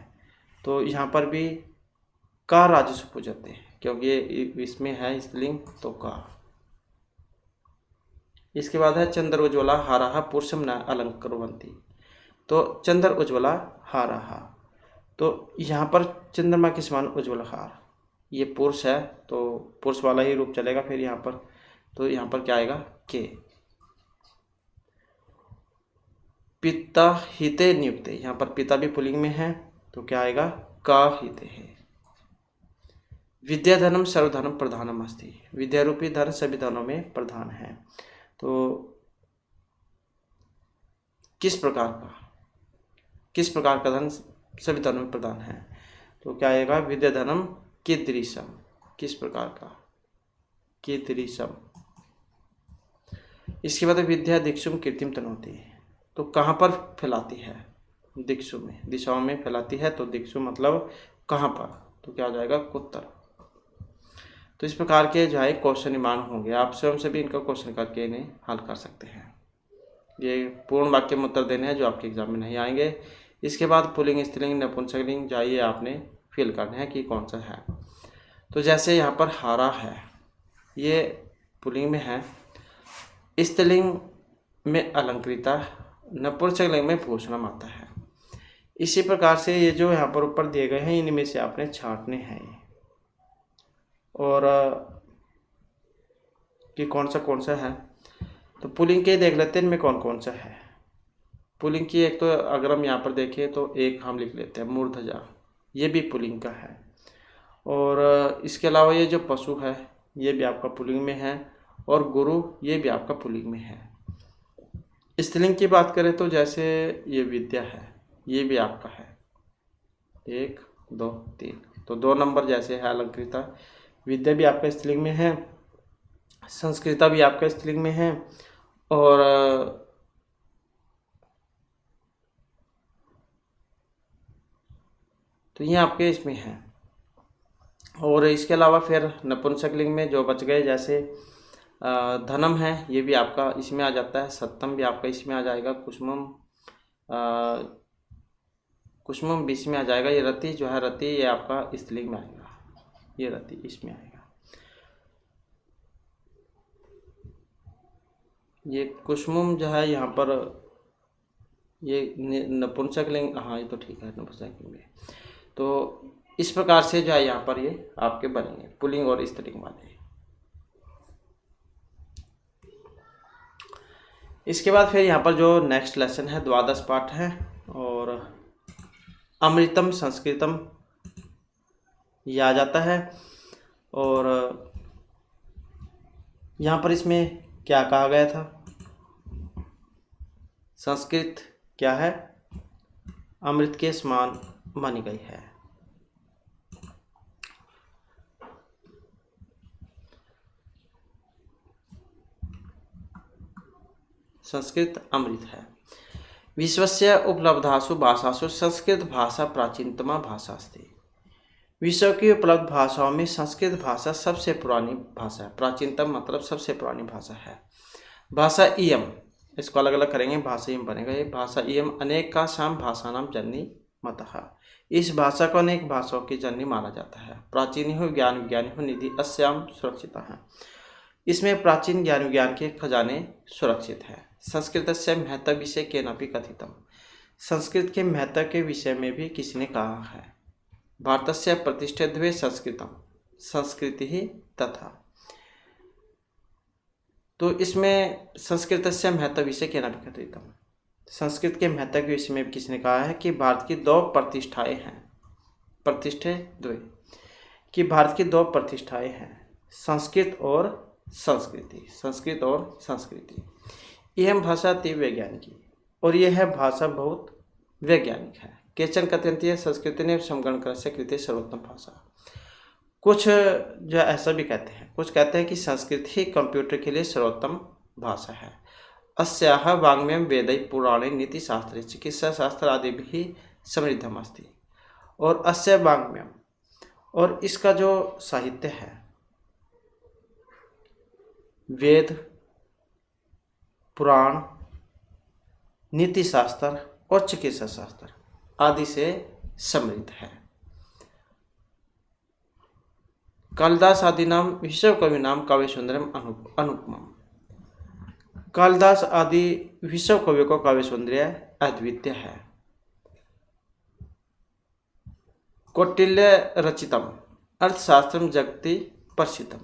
तो यहाँ पर भी का राजसु पूजते, क्योंकि ये इसमें है स्त्रीलिंग, तो का। इसके बाद है चंद्र उज्ज्वला हाराहा पुरुषम न अलंकुर्वन्ति। तो चंद्र उज्ज्वला हाराहा, तो यहाँ पर चंद्रमा के समान उज्ज्वल हार, ये पुरुष है तो पुरुष वाला ही रूप चलेगा फिर यहाँ पर। तो यहाँ पर क्या आएगा, के। पिता हिते नियुक्ते, यहाँ पर पिता भी पुल्लिंग में है, तो क्या आएगा, का हिते है। विद्या धनम सर्वधनम प्रधानम अस्ति, विद्या रूपी धन सभी धनों में प्रधान है। तो किस प्रकार का धन सभी धनों में प्रधान है, तो क्या आएगा, विद्या धनम कीदृशम, किस प्रकार का, कीदृशम। इसके बाद विद्या दिक्षुम कीर्तिम तनोति, तो कहाँ पर फैलाती है, दिक्षु में, दिशाओं में फैलाती है। तो दिक्षु मतलब कहाँ पर, तो क्या हो जाएगा, उत्तर। तो इस प्रकार के जो है क्वेश्चन निर्माण होंगे, आप स्वयं से भी इनका क्वेश्चन करके इन्हें हल कर सकते हैं। ये पूर्ण वाक्य में उत्तर देने हैं जो आपके एग्जाम में नहीं आएंगे। इसके बाद पुल्लिंग, स्त्रीलिंग, नपुंसकलिंग जाइए आपने फिल करने हैं कि कौन सा है। तो जैसे यहाँ पर हारा है, ये पुल्लिंग में है, स्त्रीलिंग में अलंकृता, नपुंसकलिंग में भूषणम आता है। इसी प्रकार से ये जो यहाँ पर ऊपर दिए गए हैं इनमें से आपने छांटने हैं और कि कौन सा है। तो पुल्लिंग के देख लेते हैं इनमें कौन कौन सा है। पुल्लिंग की एक तो अगर हम यहाँ पर देखें तो एक हम लिख लेते हैं मूर्धजा, ये भी पुल्लिंग का है। और इसके अलावा ये जो पशु है ये भी आपका पुल्लिंग में है, और गुरु ये भी आपका पुल्लिंग में है। स्त्रीलिंग की बात करें तो जैसे ये विद्या है, ये भी आपका है, 1 2 3, तो 2 नंबर जैसे है अलंकृता। विद्या भी आपका स्त्रीलिंग में है, संस्कृता भी आपका स्त्रीलिंग में है, और तो ये आपके इसमें है। और इसके अलावा फिर नपुंसकलिंग में जो बच गए जैसे धनम है, ये भी आपका इसमें आ जाता है, सत्तम भी आपका इसमें आ जाएगा, कुसुमम भी इसमें आ जाएगा। ये रति जो है, रति ये आपका स्त्रीलिंग में आएगा, ये रति इसमें आएगा। ये कुसुमम जो है यहाँ पर ये नपुंसकलिंग, हाँ ये तो ठीक है नपुंसकलिंग में। तो इस प्रकार से जो है यहाँ पर ये आपके बनेंगे पुल्लिंग और स्त्रीलिंग वाले। इसके बाद फिर यहाँ पर जो नेक्स्ट लेसन है 12 पाठ है, और अमृतम संस्कृतम ये आ जाता है। और यहाँ पर इसमें क्या कहा गया था, संस्कृत क्या है, अमृत के समान मानी गई है। संस्कृत अमृत है। विश्वस्य उपलब्धासु भाषासु संस्कृत भाषा प्राचीनतमा भाषा अस्ति। विश्व की उपलब्ध भाषाओं में संस्कृत भाषा सबसे पुरानी भाषा है। प्राचीनतम मतलब सबसे पुरानी भाषा है। भाषा इयम, इसको अलग अलग करेंगे, भाषा इयम बनेगा। ये भाषा इयम अनेक का शाम भाषा नाम जननी मतः, इस भाषा को अनेक भाषाओं की जननी माना जाता है। प्राचीन हो ज्ञान विज्ञानी हो निधि अस्याम सुरक्षिता है, इसमें प्राचीन ज्ञान विज्ञान के खजाने सुरक्षित है। संस्कृत से महत्व विषय के नापि कथितम, संस्कृत के महत्व के विषय में भी किसी ने कहा है। भारत से प्रतिष्ठित संस्कृतम, संस्कृति ही तथा। तो इसमें संस्कृतस्य महत्व विषय केन लिखितम्। संस्कृत के महत्व के विषय में किसने कहा है कि भारत की दो प्रतिष्ठाएं हैं, प्रतिष्ठे द्वे, कि भारत की दो प्रतिष्ठाएं हैं, संस्कृत और संस्कृति, संस्कृत और संस्कृति। यह भाषा अति वैज्ञानिक और यह भाषा बहुत वैज्ञानिक है। केचन कथयन्ति संस्कृत ने समगण से कृते सर्वोत्तम भाषा। कुछ जो ऐसा भी कहते हैं, कुछ कहते हैं कि संस्कृत ही कंप्यूटर के लिए सर्वोत्तम भाषा है। अस्याः वाङ्मयं वेदै पुराणे नीतिशास्त्रे चिकित्साशास्त्र आदि भी समृद्धम अस्ति। और अस्य वाङ्मयम्, और इसका जो साहित्य है, वेद, पुराण, नीतिशास्त्र और चिकित्सा शास्त्र आदि से समृद्ध है। कालिदास आदि नाम विश्व कवि नाम काव्य सुंदरम अनुपमम। कालिदास आदि विश्व कवियों का काव्य सौंदर्य अद्वितीय है। कौटिल्य रचितम अर्थशास्त्रम जगति प्रसिद्धम।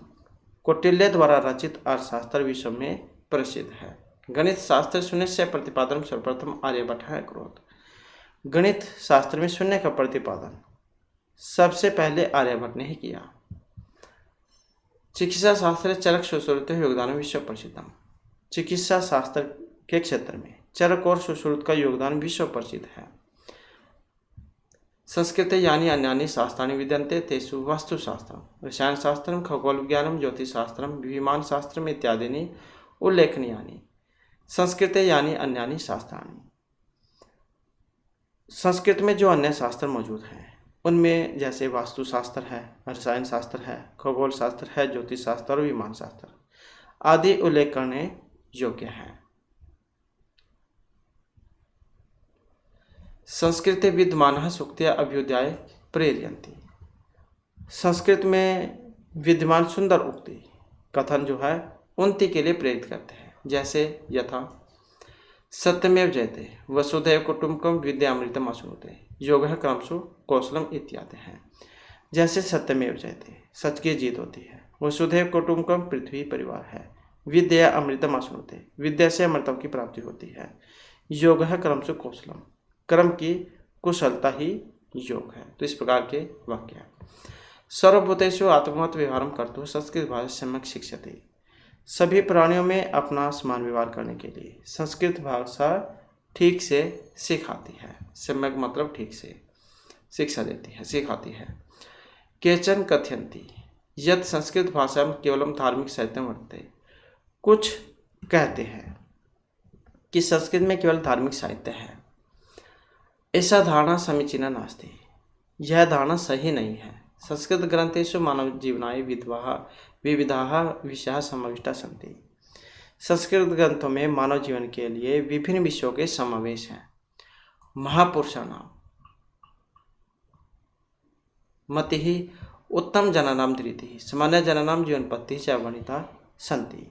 कौटिल्य द्वारा रचित अर्थशास्त्र विश्व में प्रसिद्ध है। गणित शास्त्र शून्य से प्रतिपादन सर्वप्रथम आर्यभट्ट है करोत। गणित शास्त्र में शून्य का प्रतिपादन सबसे पहले आर्यभट्ट ने ही किया। चिकित्सा शास्त्र चरक सुश्रुत योगदान विश्व प्रसिद्धम। चिकित्सा शास्त्र के क्षेत्र में चरक और सुश्रुत का योगदान विश्व प्रसिद्ध है। संस्कृत यानी अन्यानि शास्त्राणि विद्यन्ते तेषु वास्तुशास्त्रम रसायन शास्त्रम खगोल विज्ञानम ज्योतिषशास्त्रम विमान शास्त्रम इत्यादि उल्लेखनीयानि। संस्कृत यानी अन्यानि शास्त्राणि, संस्कृत में जो अन्य शास्त्र मौजूद हैं उनमें जैसे वास्तुशास्त्र है, रसायन शास्त्र है, खगोल शास्त्र है, ज्योतिष शास्त्र और विमान शास्त्र आदि उल्लेख करने योग्य है। संस्कृते विद्यमानः सूक्तयः अभ्युदयाय प्रेरयन्ति। संस्कृत में विद्यमान सुंदर उक्ति कथन जो है उन्नति के लिए प्रेरित करते हैं। जैसे यथा सत्यमेव जयते वसुधैव कुटुम्बकम विद्यामृतम अश्नुते योगः क्रमशु कौशलम इत्यादि हैं। जैसे सत्यमेव जयते सच की जीत होती है, वसुधैव कुटुम्बकम पृथ्वी परिवार है, विद्या अमृतम अश्नुते विद्या से अमृतम की प्राप्ति होती है, योगः क्रमशु कौशलम कर्म की कुशलता ही योग है। तो इस प्रकार के वाक्य हैं। सर्वभूतेषु आत्मवत् व्यवहारं कर्तुं संस्कृत भाषा सम्यक् शिक्षते। सभी प्राणियों में अपना समान व्यवहार करने के लिए संस्कृत भाषा ठीक से सिखाती है। सम्यक मतलब ठीक से शिक्षा देती है, सिखाती है। केचन कथयन्ति यत् संस्कृत भाषा में केवलम धार्मिक साहित्य वर्तते। कुछ कहते हैं कि संस्कृत में केवल धार्मिक साहित्य है। ऐसा धारणा समीचीना नास्ति, यह धारणा सही नहीं है। संस्कृत ग्रंथेषु मानव जीवनाय विविधाः विषयाः समाविष्टाः सन्ति। संस्कृत ग्रंथों में मानव जीवन के लिए विभिन्न विषयों के समावेश हैं। महापुरुषाणाम मतिः उत्तम जनानां धृतिः सामान्य जनानां जीवनपत्तिः च वर्णिता सन्ति।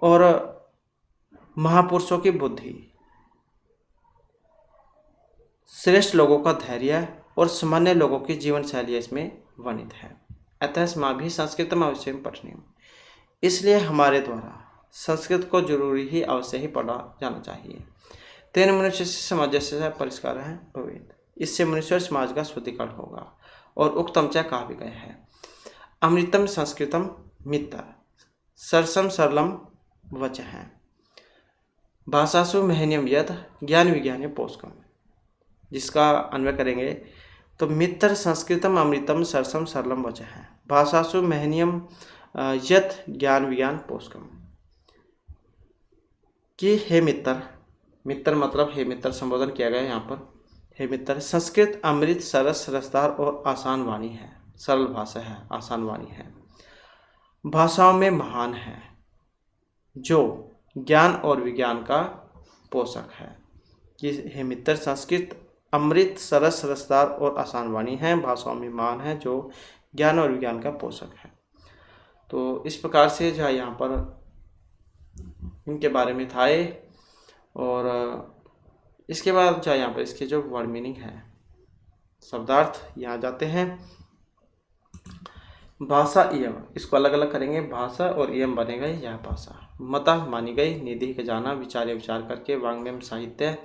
और महापुरुषों की बुद्धि, श्रेष्ठ लोगों का धैर्य और सामान्य लोगों की जीवन शैली इसमें वर्णित है। अतः अस्माभिः संस्कृतम् अवश्यं पठनीयम्। इसलिए हमारे द्वारा संस्कृत को जरूरी ही अवश्य ही पढ़ा जाना चाहिए। तेन मनुष्य से समाजस्य परिष्कारः भवेत्। इससे मनुष्य और समाज का शुद्धिकरण होगा। और उक्तम च कहा भी गया है, अमृतम संस्कृतम मित्र सरसम सरलम वचः भाषासु महनीयम यत् ज्ञान विज्ञान पोषकम। जिसका अन्वय करेंगे तो मित्र संस्कृतम अमृतम सरसम सरलम वचः भाषासु महनीयम यत् ज्ञान विज्ञान पोषकम। कि हे मित्र, मित्र मतलब हे मित्र संबोधन किया गया यहाँ पर। हे मित्र, संस्कृत अमृत सरस रसदार और आसान वाणी है, सरल भाषा है, आसान वाणी है, भाषाओं में महान है, जो ज्ञान और विज्ञान का पोषक है। कि हे मित्र, संस्कृत अमृत सरस रसदार और आसान वाणी है, भाषाओं में महान है, जो ज्ञान और विज्ञान का पोषक है। तो इस प्रकार से जो है यहाँ पर इनके बारे में था ये। और इसके बाद जो है यहाँ पर इसके जो वर्ड मीनिंग है, शब्दार्थ यहाँ जाते हैं। भाषा इयम, इसको अलग अलग करेंगे, भाषा और इयम बनेगा यह भाषा। मता मानी गई, निधि के जाना, विचार या विचार करके, वांग्मयम साहित्य,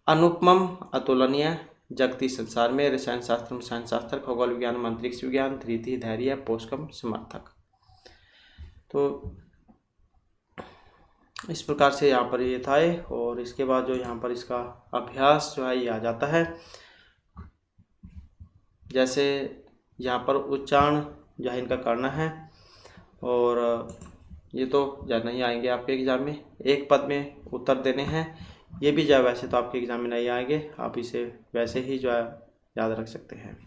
अनुपमम अतुलनीय, जगती संसार में, रसायन शास्त्र में रसायन शास्त्र, खगोल विज्ञान में अंतरिक्ष विज्ञान, धृति धैर्य, पोषकम समर्थक। तो इस प्रकार से यहाँ पर ये था। और इसके बाद जो यहाँ पर इसका अभ्यास जो है ये आ जाता है। जैसे यहाँ पर उच्चारण जो है इनका करना है, और ये तो नहीं आएंगे आपके एग्ज़ाम में, एक पद में उत्तर देने हैं। ये भी जो है वैसे तो आपके एग्ज़ाम में नहीं आएंगे, आप इसे वैसे ही जो है याद रख सकते हैं।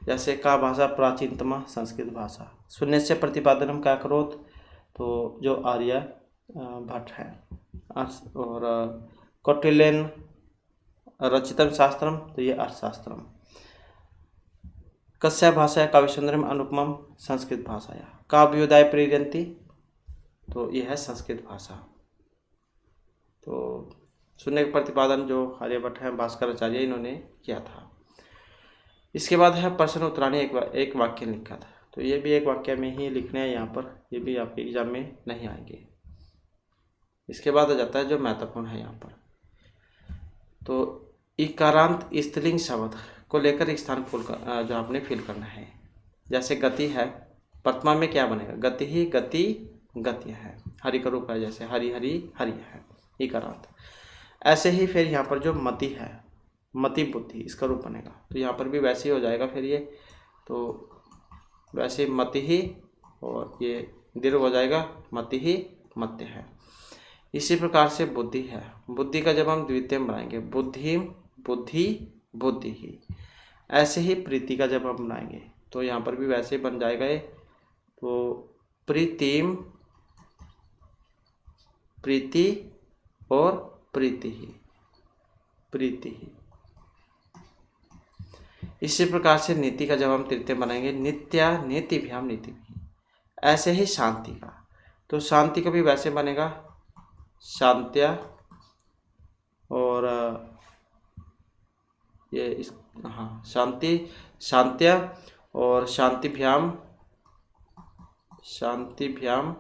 जैसे का भाषा प्राचीनतमा संस्कृत भाषा, शून्य से प्रतिपादनम का करोत, तो जो आर्य भट्ट है। और कौटिल्यन रचितम शास्त्रम, तो ये अर्थशास्त्रम। कस्या भाषा काव्यसुंदरम अनुपमम, संस्कृत भाषाया। काव्योदय प्रेरयन्ति, तो ये है संस्कृत भाषा। तो शून्य प्रतिपादन जो आर्यभट्ट है, भास्कराचार्य, इन्होंने किया था। इसके बाद है प्रश्न उत्तराणी, एक वाक्य लिखा था। तो ये भी एक वाक्य में ही लिखने हैं यहाँ पर, ये भी आपके एग्जाम में नहीं आएंगे। इसके बाद आ जाता है जो महत्वपूर्ण है यहाँ पर, तो इकारांत स्त्रीलिंग शब्द को लेकर एक स्थान जो आपने फिल करना है। जैसे गति है, प्रथमा में क्या बनेगा, गति ही गति गति है, हरि का रूप है, जैसे हरि हरि हरि है, इकारांत। ऐसे ही फिर यहाँ पर जो मति है, मति बुद्धि, इसका रूप बनेगा, तो यहाँ पर भी वैसे ही हो जाएगा फिर ये, तो वैसे मति ही, और ये दीर्घ हो जाएगा, मति ही मत्य है। इसी प्रकार से बुद्धि है, बुद्धि का जब हम द्वितीय बनाएंगे, बुद्धि बुद्धि बुद्धि ही। ऐसे ही प्रीति का जब हम बनाएंगे तो यहाँ पर भी वैसे बन जाएगा ये, तो प्रीतिम प्रीति और प्रीति ही, प्रीति ही। इसी प्रकार से नीति का जब हम तृतीय बनाएंगे, नित्या नीतिभ्याम नीति भी। ऐसे ही शांति का, तो शांति का भी वैसे बनेगा, शांत्या, और ये इस शांति शांत्या, और शांतिभ्याम शांतिभ्याम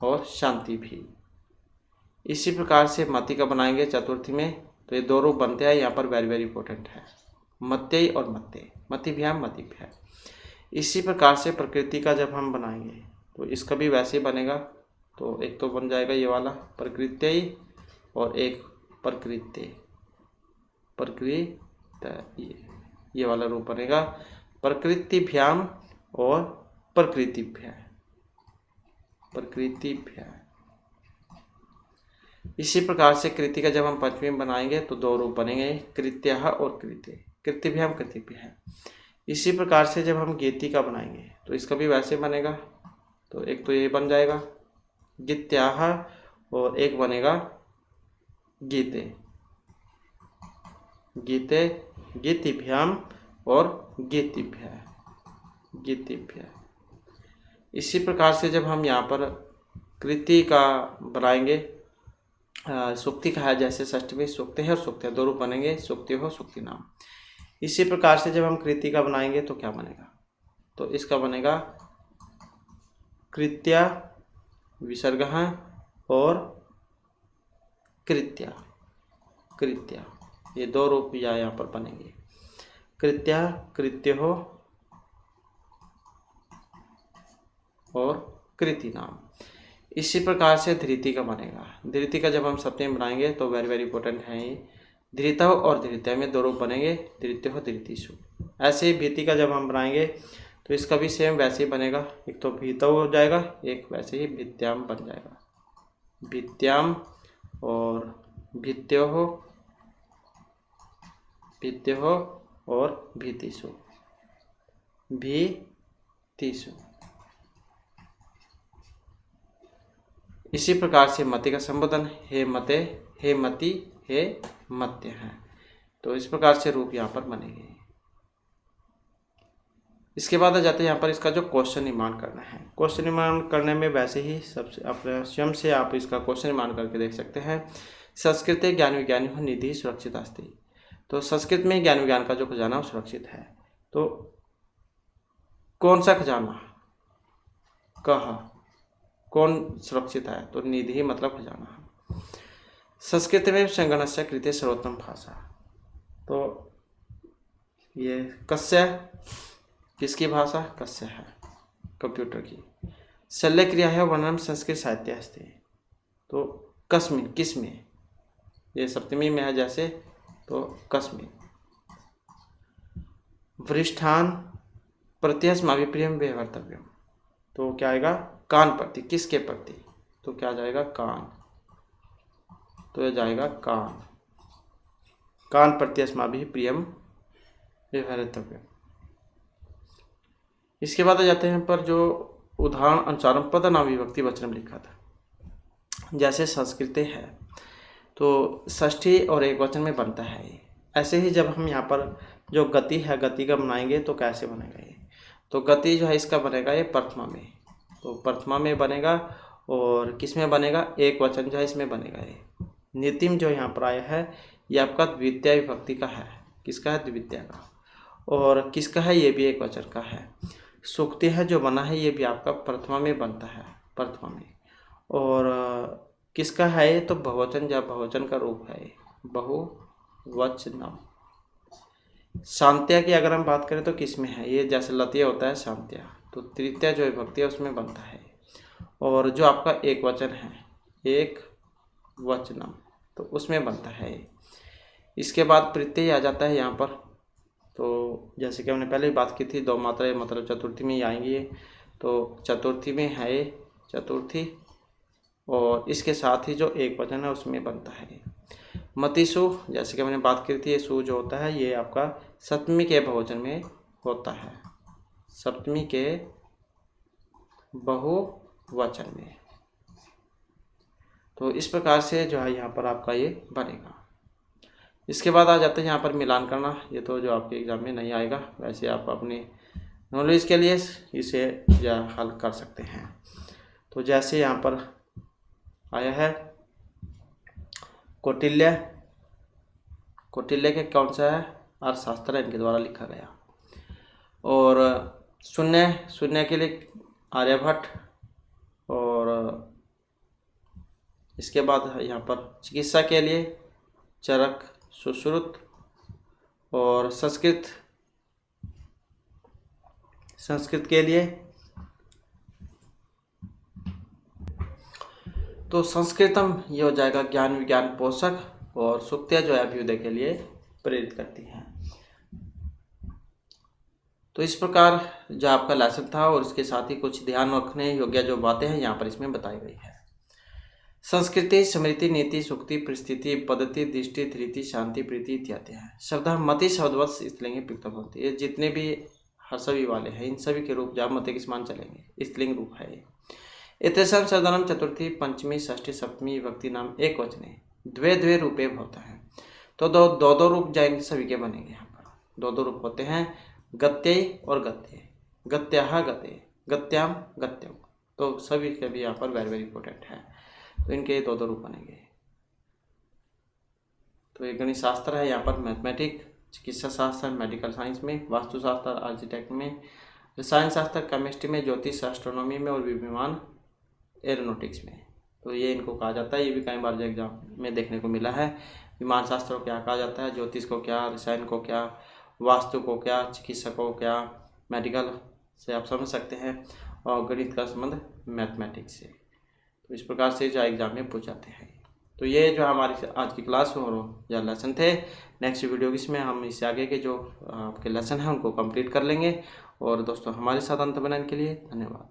और शांति भी। इसी प्रकार से मति का बनाएंगे चतुर्थी में, तो ये दो रूप बनते हैं, यहाँ पर वेरी वेरी इंपॉर्टेंट है, मत्य और मत्य, मतिभ्याम मतिभ्या। इसी प्रकार से प्रकृति का जब हम बनाएंगे तो इसका भी वैसे ही बनेगा, तो एक तो बन जाएगा ये वाला प्रकृत्य, और एक प्रकृत्य ये वाला रूप बनेगा, प्रकृतिभ्याम और प्रकृतिभ्या। इसी प्रकार से कृति का जब हम पंचमी में बनाएंगे तो दो रूप बनेंगे, कृत्यः और कृत्य, कृतिभ्याम कृतिभ्या। इसी प्रकार से जब हम गीति का बनाएंगे तो इसका भी वैसे बनेगा, तो एक तो ये बन जाएगा गीत्याः, और एक बनेगा गीते, गीते गीतिभ्याम और गीतिभ्या। इसी प्रकार से जब हम यहाँ पर कृति का बनाएंगे, सूक्ति का है, जैसे षष्ठी सूक्ति है और सूक्ति है, दो रूप बनेंगे, सूक्ति हो सूक्ति नाम। इसी प्रकार से जब हम कृति का बनाएंगे तो क्या बनेगा, तो इसका बनेगा कृत्या विसर्ग और कृत्या, ये दो रूप यहाँ पर बनेंगे, कृत्या कृत्य हो और कृति नाम। इसी प्रकार से धृति का बनेगा, धृति का जब हम सप्तमी बनाएंगे तो वेरी वेरी इंपॉर्टेंट है ये, धृतः और धृत्य में दो रूप बनेंगे, धृत्य हो धृतिषु। ऐसे ही भीति का जब हम बनाएंगे तो इसका भी सेम वैसे ही बनेगा, एक तो भीतव हो जाएगा, एक वैसे ही भित्याम बन जाएगा, भित्याम और भित्यो हो और भीतिषु, भीतिषु। इसी प्रकार से मति का संबोधन हे मते, हे मति, हे मत्य है, तो इस प्रकार से रूप यहाँ पर बनेंगे। इसके बाद आ जाते हैं यहाँ पर इसका जो क्वेश्चन निर्माण करना है। क्वेश्चन निर्माण करने में वैसे ही सबसे अपने स्वयं से आप इसका क्वेश्चन निर्माण करके देख सकते हैं। संस्कृत ज्ञान विज्ञान हो निधि सुरक्षित अस्ति, तो संस्कृत में ज्ञान विज्ञान का जो खजाना सुरक्षित है, तो कौन सा खजाना, कहा, कौन सुरक्षित है, तो निधि मतलब खजाना। संस्कृत में संगणस्य कृते सर्वोत्तम भाषा, तो ये कस्य, किसकी भाषा, कस्य है, कंप्यूटर की। शल्य क्रिया है वर्णन संस्कृत साहित्य अस्ति, तो कस्मिन, किसमें, ये सप्तमी में है जैसे, तो कस्मिन। वरिष्ठान प्रत्यस्माभिप्रियम व्यवहर्तव्यम, तो क्या आएगा, कान प्रति, किसके प्रति, तो क्या जाएगा, कान, तो यह जाएगा कान, कान प्रत्यस्माभिप्रियम व्यवहर्तव्यम। इसके बाद आ जाते हैं पर जो उदाहरण अनुसार पदनाम विभक्ति वचन में लिखा था, जैसे संस्कृते है तो षष्ठी और एक वचन में बनता है ये। ऐसे ही जब हम यहाँ पर जो गति है, गति का बनाएंगे तो कैसे बनेगा ये, तो गति जो है इसका बनेगा ये प्रथमा में, तो प्रथमा में बनेगा, और किस में बनेगा, एक वचन जो है इसमें बनेगा ये। नितिम जो यहाँ पर आया है ये आपका द्वितीय विभक्ति का है, किसका है, द्वितीय का, और किसका है, ये भी एक वचन का है। सूक्ति है जो बना है ये भी आपका प्रथमा में बनता है, प्रथमा में, और किसका है ये, तो बहुवचन, या बहुवचन का रूप है, बहुवचनम। शांत्या की अगर हम बात करें तो किस में है ये, जैसे लतिया होता है शांत्या, तो तृतीय जो विभक्ति है उसमें बनता है, और जो आपका एक वचन है, एक वचनम, तो उसमें बनता है। इसके बाद प्रत्यय आ जाता है यहाँ पर, तो जैसे कि हमने पहले ही बात की थी, दो मात्रा मतलब चतुर्थी में ही आएंगी, तो चतुर्थी में है चतुर्थी, और इसके साथ ही जो एक वचन है उसमें बनता है। मतिसु, जैसे कि हमने बात की थी, सु जो होता है ये आपका सप्तमी के बहुवचन में होता है, सप्तमी के बहुवचन में, तो इस प्रकार से जो है यहाँ पर आपका ये बनेगा। इसके बाद आ जाते हैं यहाँ पर मिलान करना, ये तो जो आपके एग्जाम में नहीं आएगा, वैसे आप अपने नॉलेज के लिए इसे या हल कर सकते हैं। तो जैसे यहाँ पर आया है कौटिल्य, कौटिल्य के कौन सा है, अर्थशास्त्र इनके द्वारा लिखा गया, और शून्य, शून्य के लिए आर्यभट्ट, और इसके बाद यहाँ पर चिकित्सा के लिए चरक, सुश्रुत, और संस्कृत, संस्कृत के लिए तो संस्कृतम ये हो जाएगा ज्ञान विज्ञान पोषक, और सुक्तिया जो है अभ्युदय के लिए प्रेरित करती हैं। तो इस प्रकार जो आपका लेसन था, और इसके साथ ही कुछ ध्यान रखने योग्य जो बातें हैं यहाँ पर इसमें बताई गई है। संस्कृति, स्मृति, नीति, सुक्ति, परिस्थिति, पद्धति, दृष्टि, धृति, शांति, प्रीति इत्यादि है। शब्द मति शब्दवत् स्त्रीलिंग प्रयुक्त होती है, ये जितने भी हर सभी वाले हैं इन सभी के रूप जब मते के समान चलेंगे, स्त्रीलिंग रूप है ये। इतेषां शब्दानां चतुर्थी, पंचमी, षष्ठी, सप्तमी विभक्ति नाम एक वचने द्वे द्वे रूपे होता है, तो दो रूप जाएंगे सभी के बनेंगे। यहाँ पर दो रूप होते हैं, गत्यै और गत्ये, गत्याः गते, गत्याम गत्यम, तो सभी के भी यहाँ पर वेरी वेरी इंपॉर्टेंट है, तो इनके दो रूप बनेंगे। तो ये गणित शास्त्र है, यहाँ पर मैथमेटिक्स, चिकित्सा शास्त्र, मेडिकल साइंस में, वास्तुशास्त्र आर्किटेक्ट में, रसायन शास्त्र केमिस्ट्री में, ज्योतिष एस्ट्रोनॉमी में, और विमान एरोनॉटिक्स में, तो ये इनको कहा जाता है। ये भी कई बार जो एग्जाम में देखने को मिला है, विमान शास्त्र को क्या कहा जाता है, ज्योतिष को क्या, रसायन को क्या, वास्तु को क्या, चिकित्सा को क्या, मेडिकल से आप समझ सकते हैं, और गणित का संबंध मैथमेटिक्स से, तो इस प्रकार से जो एग्जाम में पूछ जाते हैं। तो ये जो हमारी आज की क्लास और या लेसन थे, नेक्स्ट वीडियो इसमें हम इससे आगे के जो आपके लेसन हैं उनको कंप्लीट कर लेंगे। और दोस्तों हमारे साथ अंत बनाने के लिए धन्यवाद।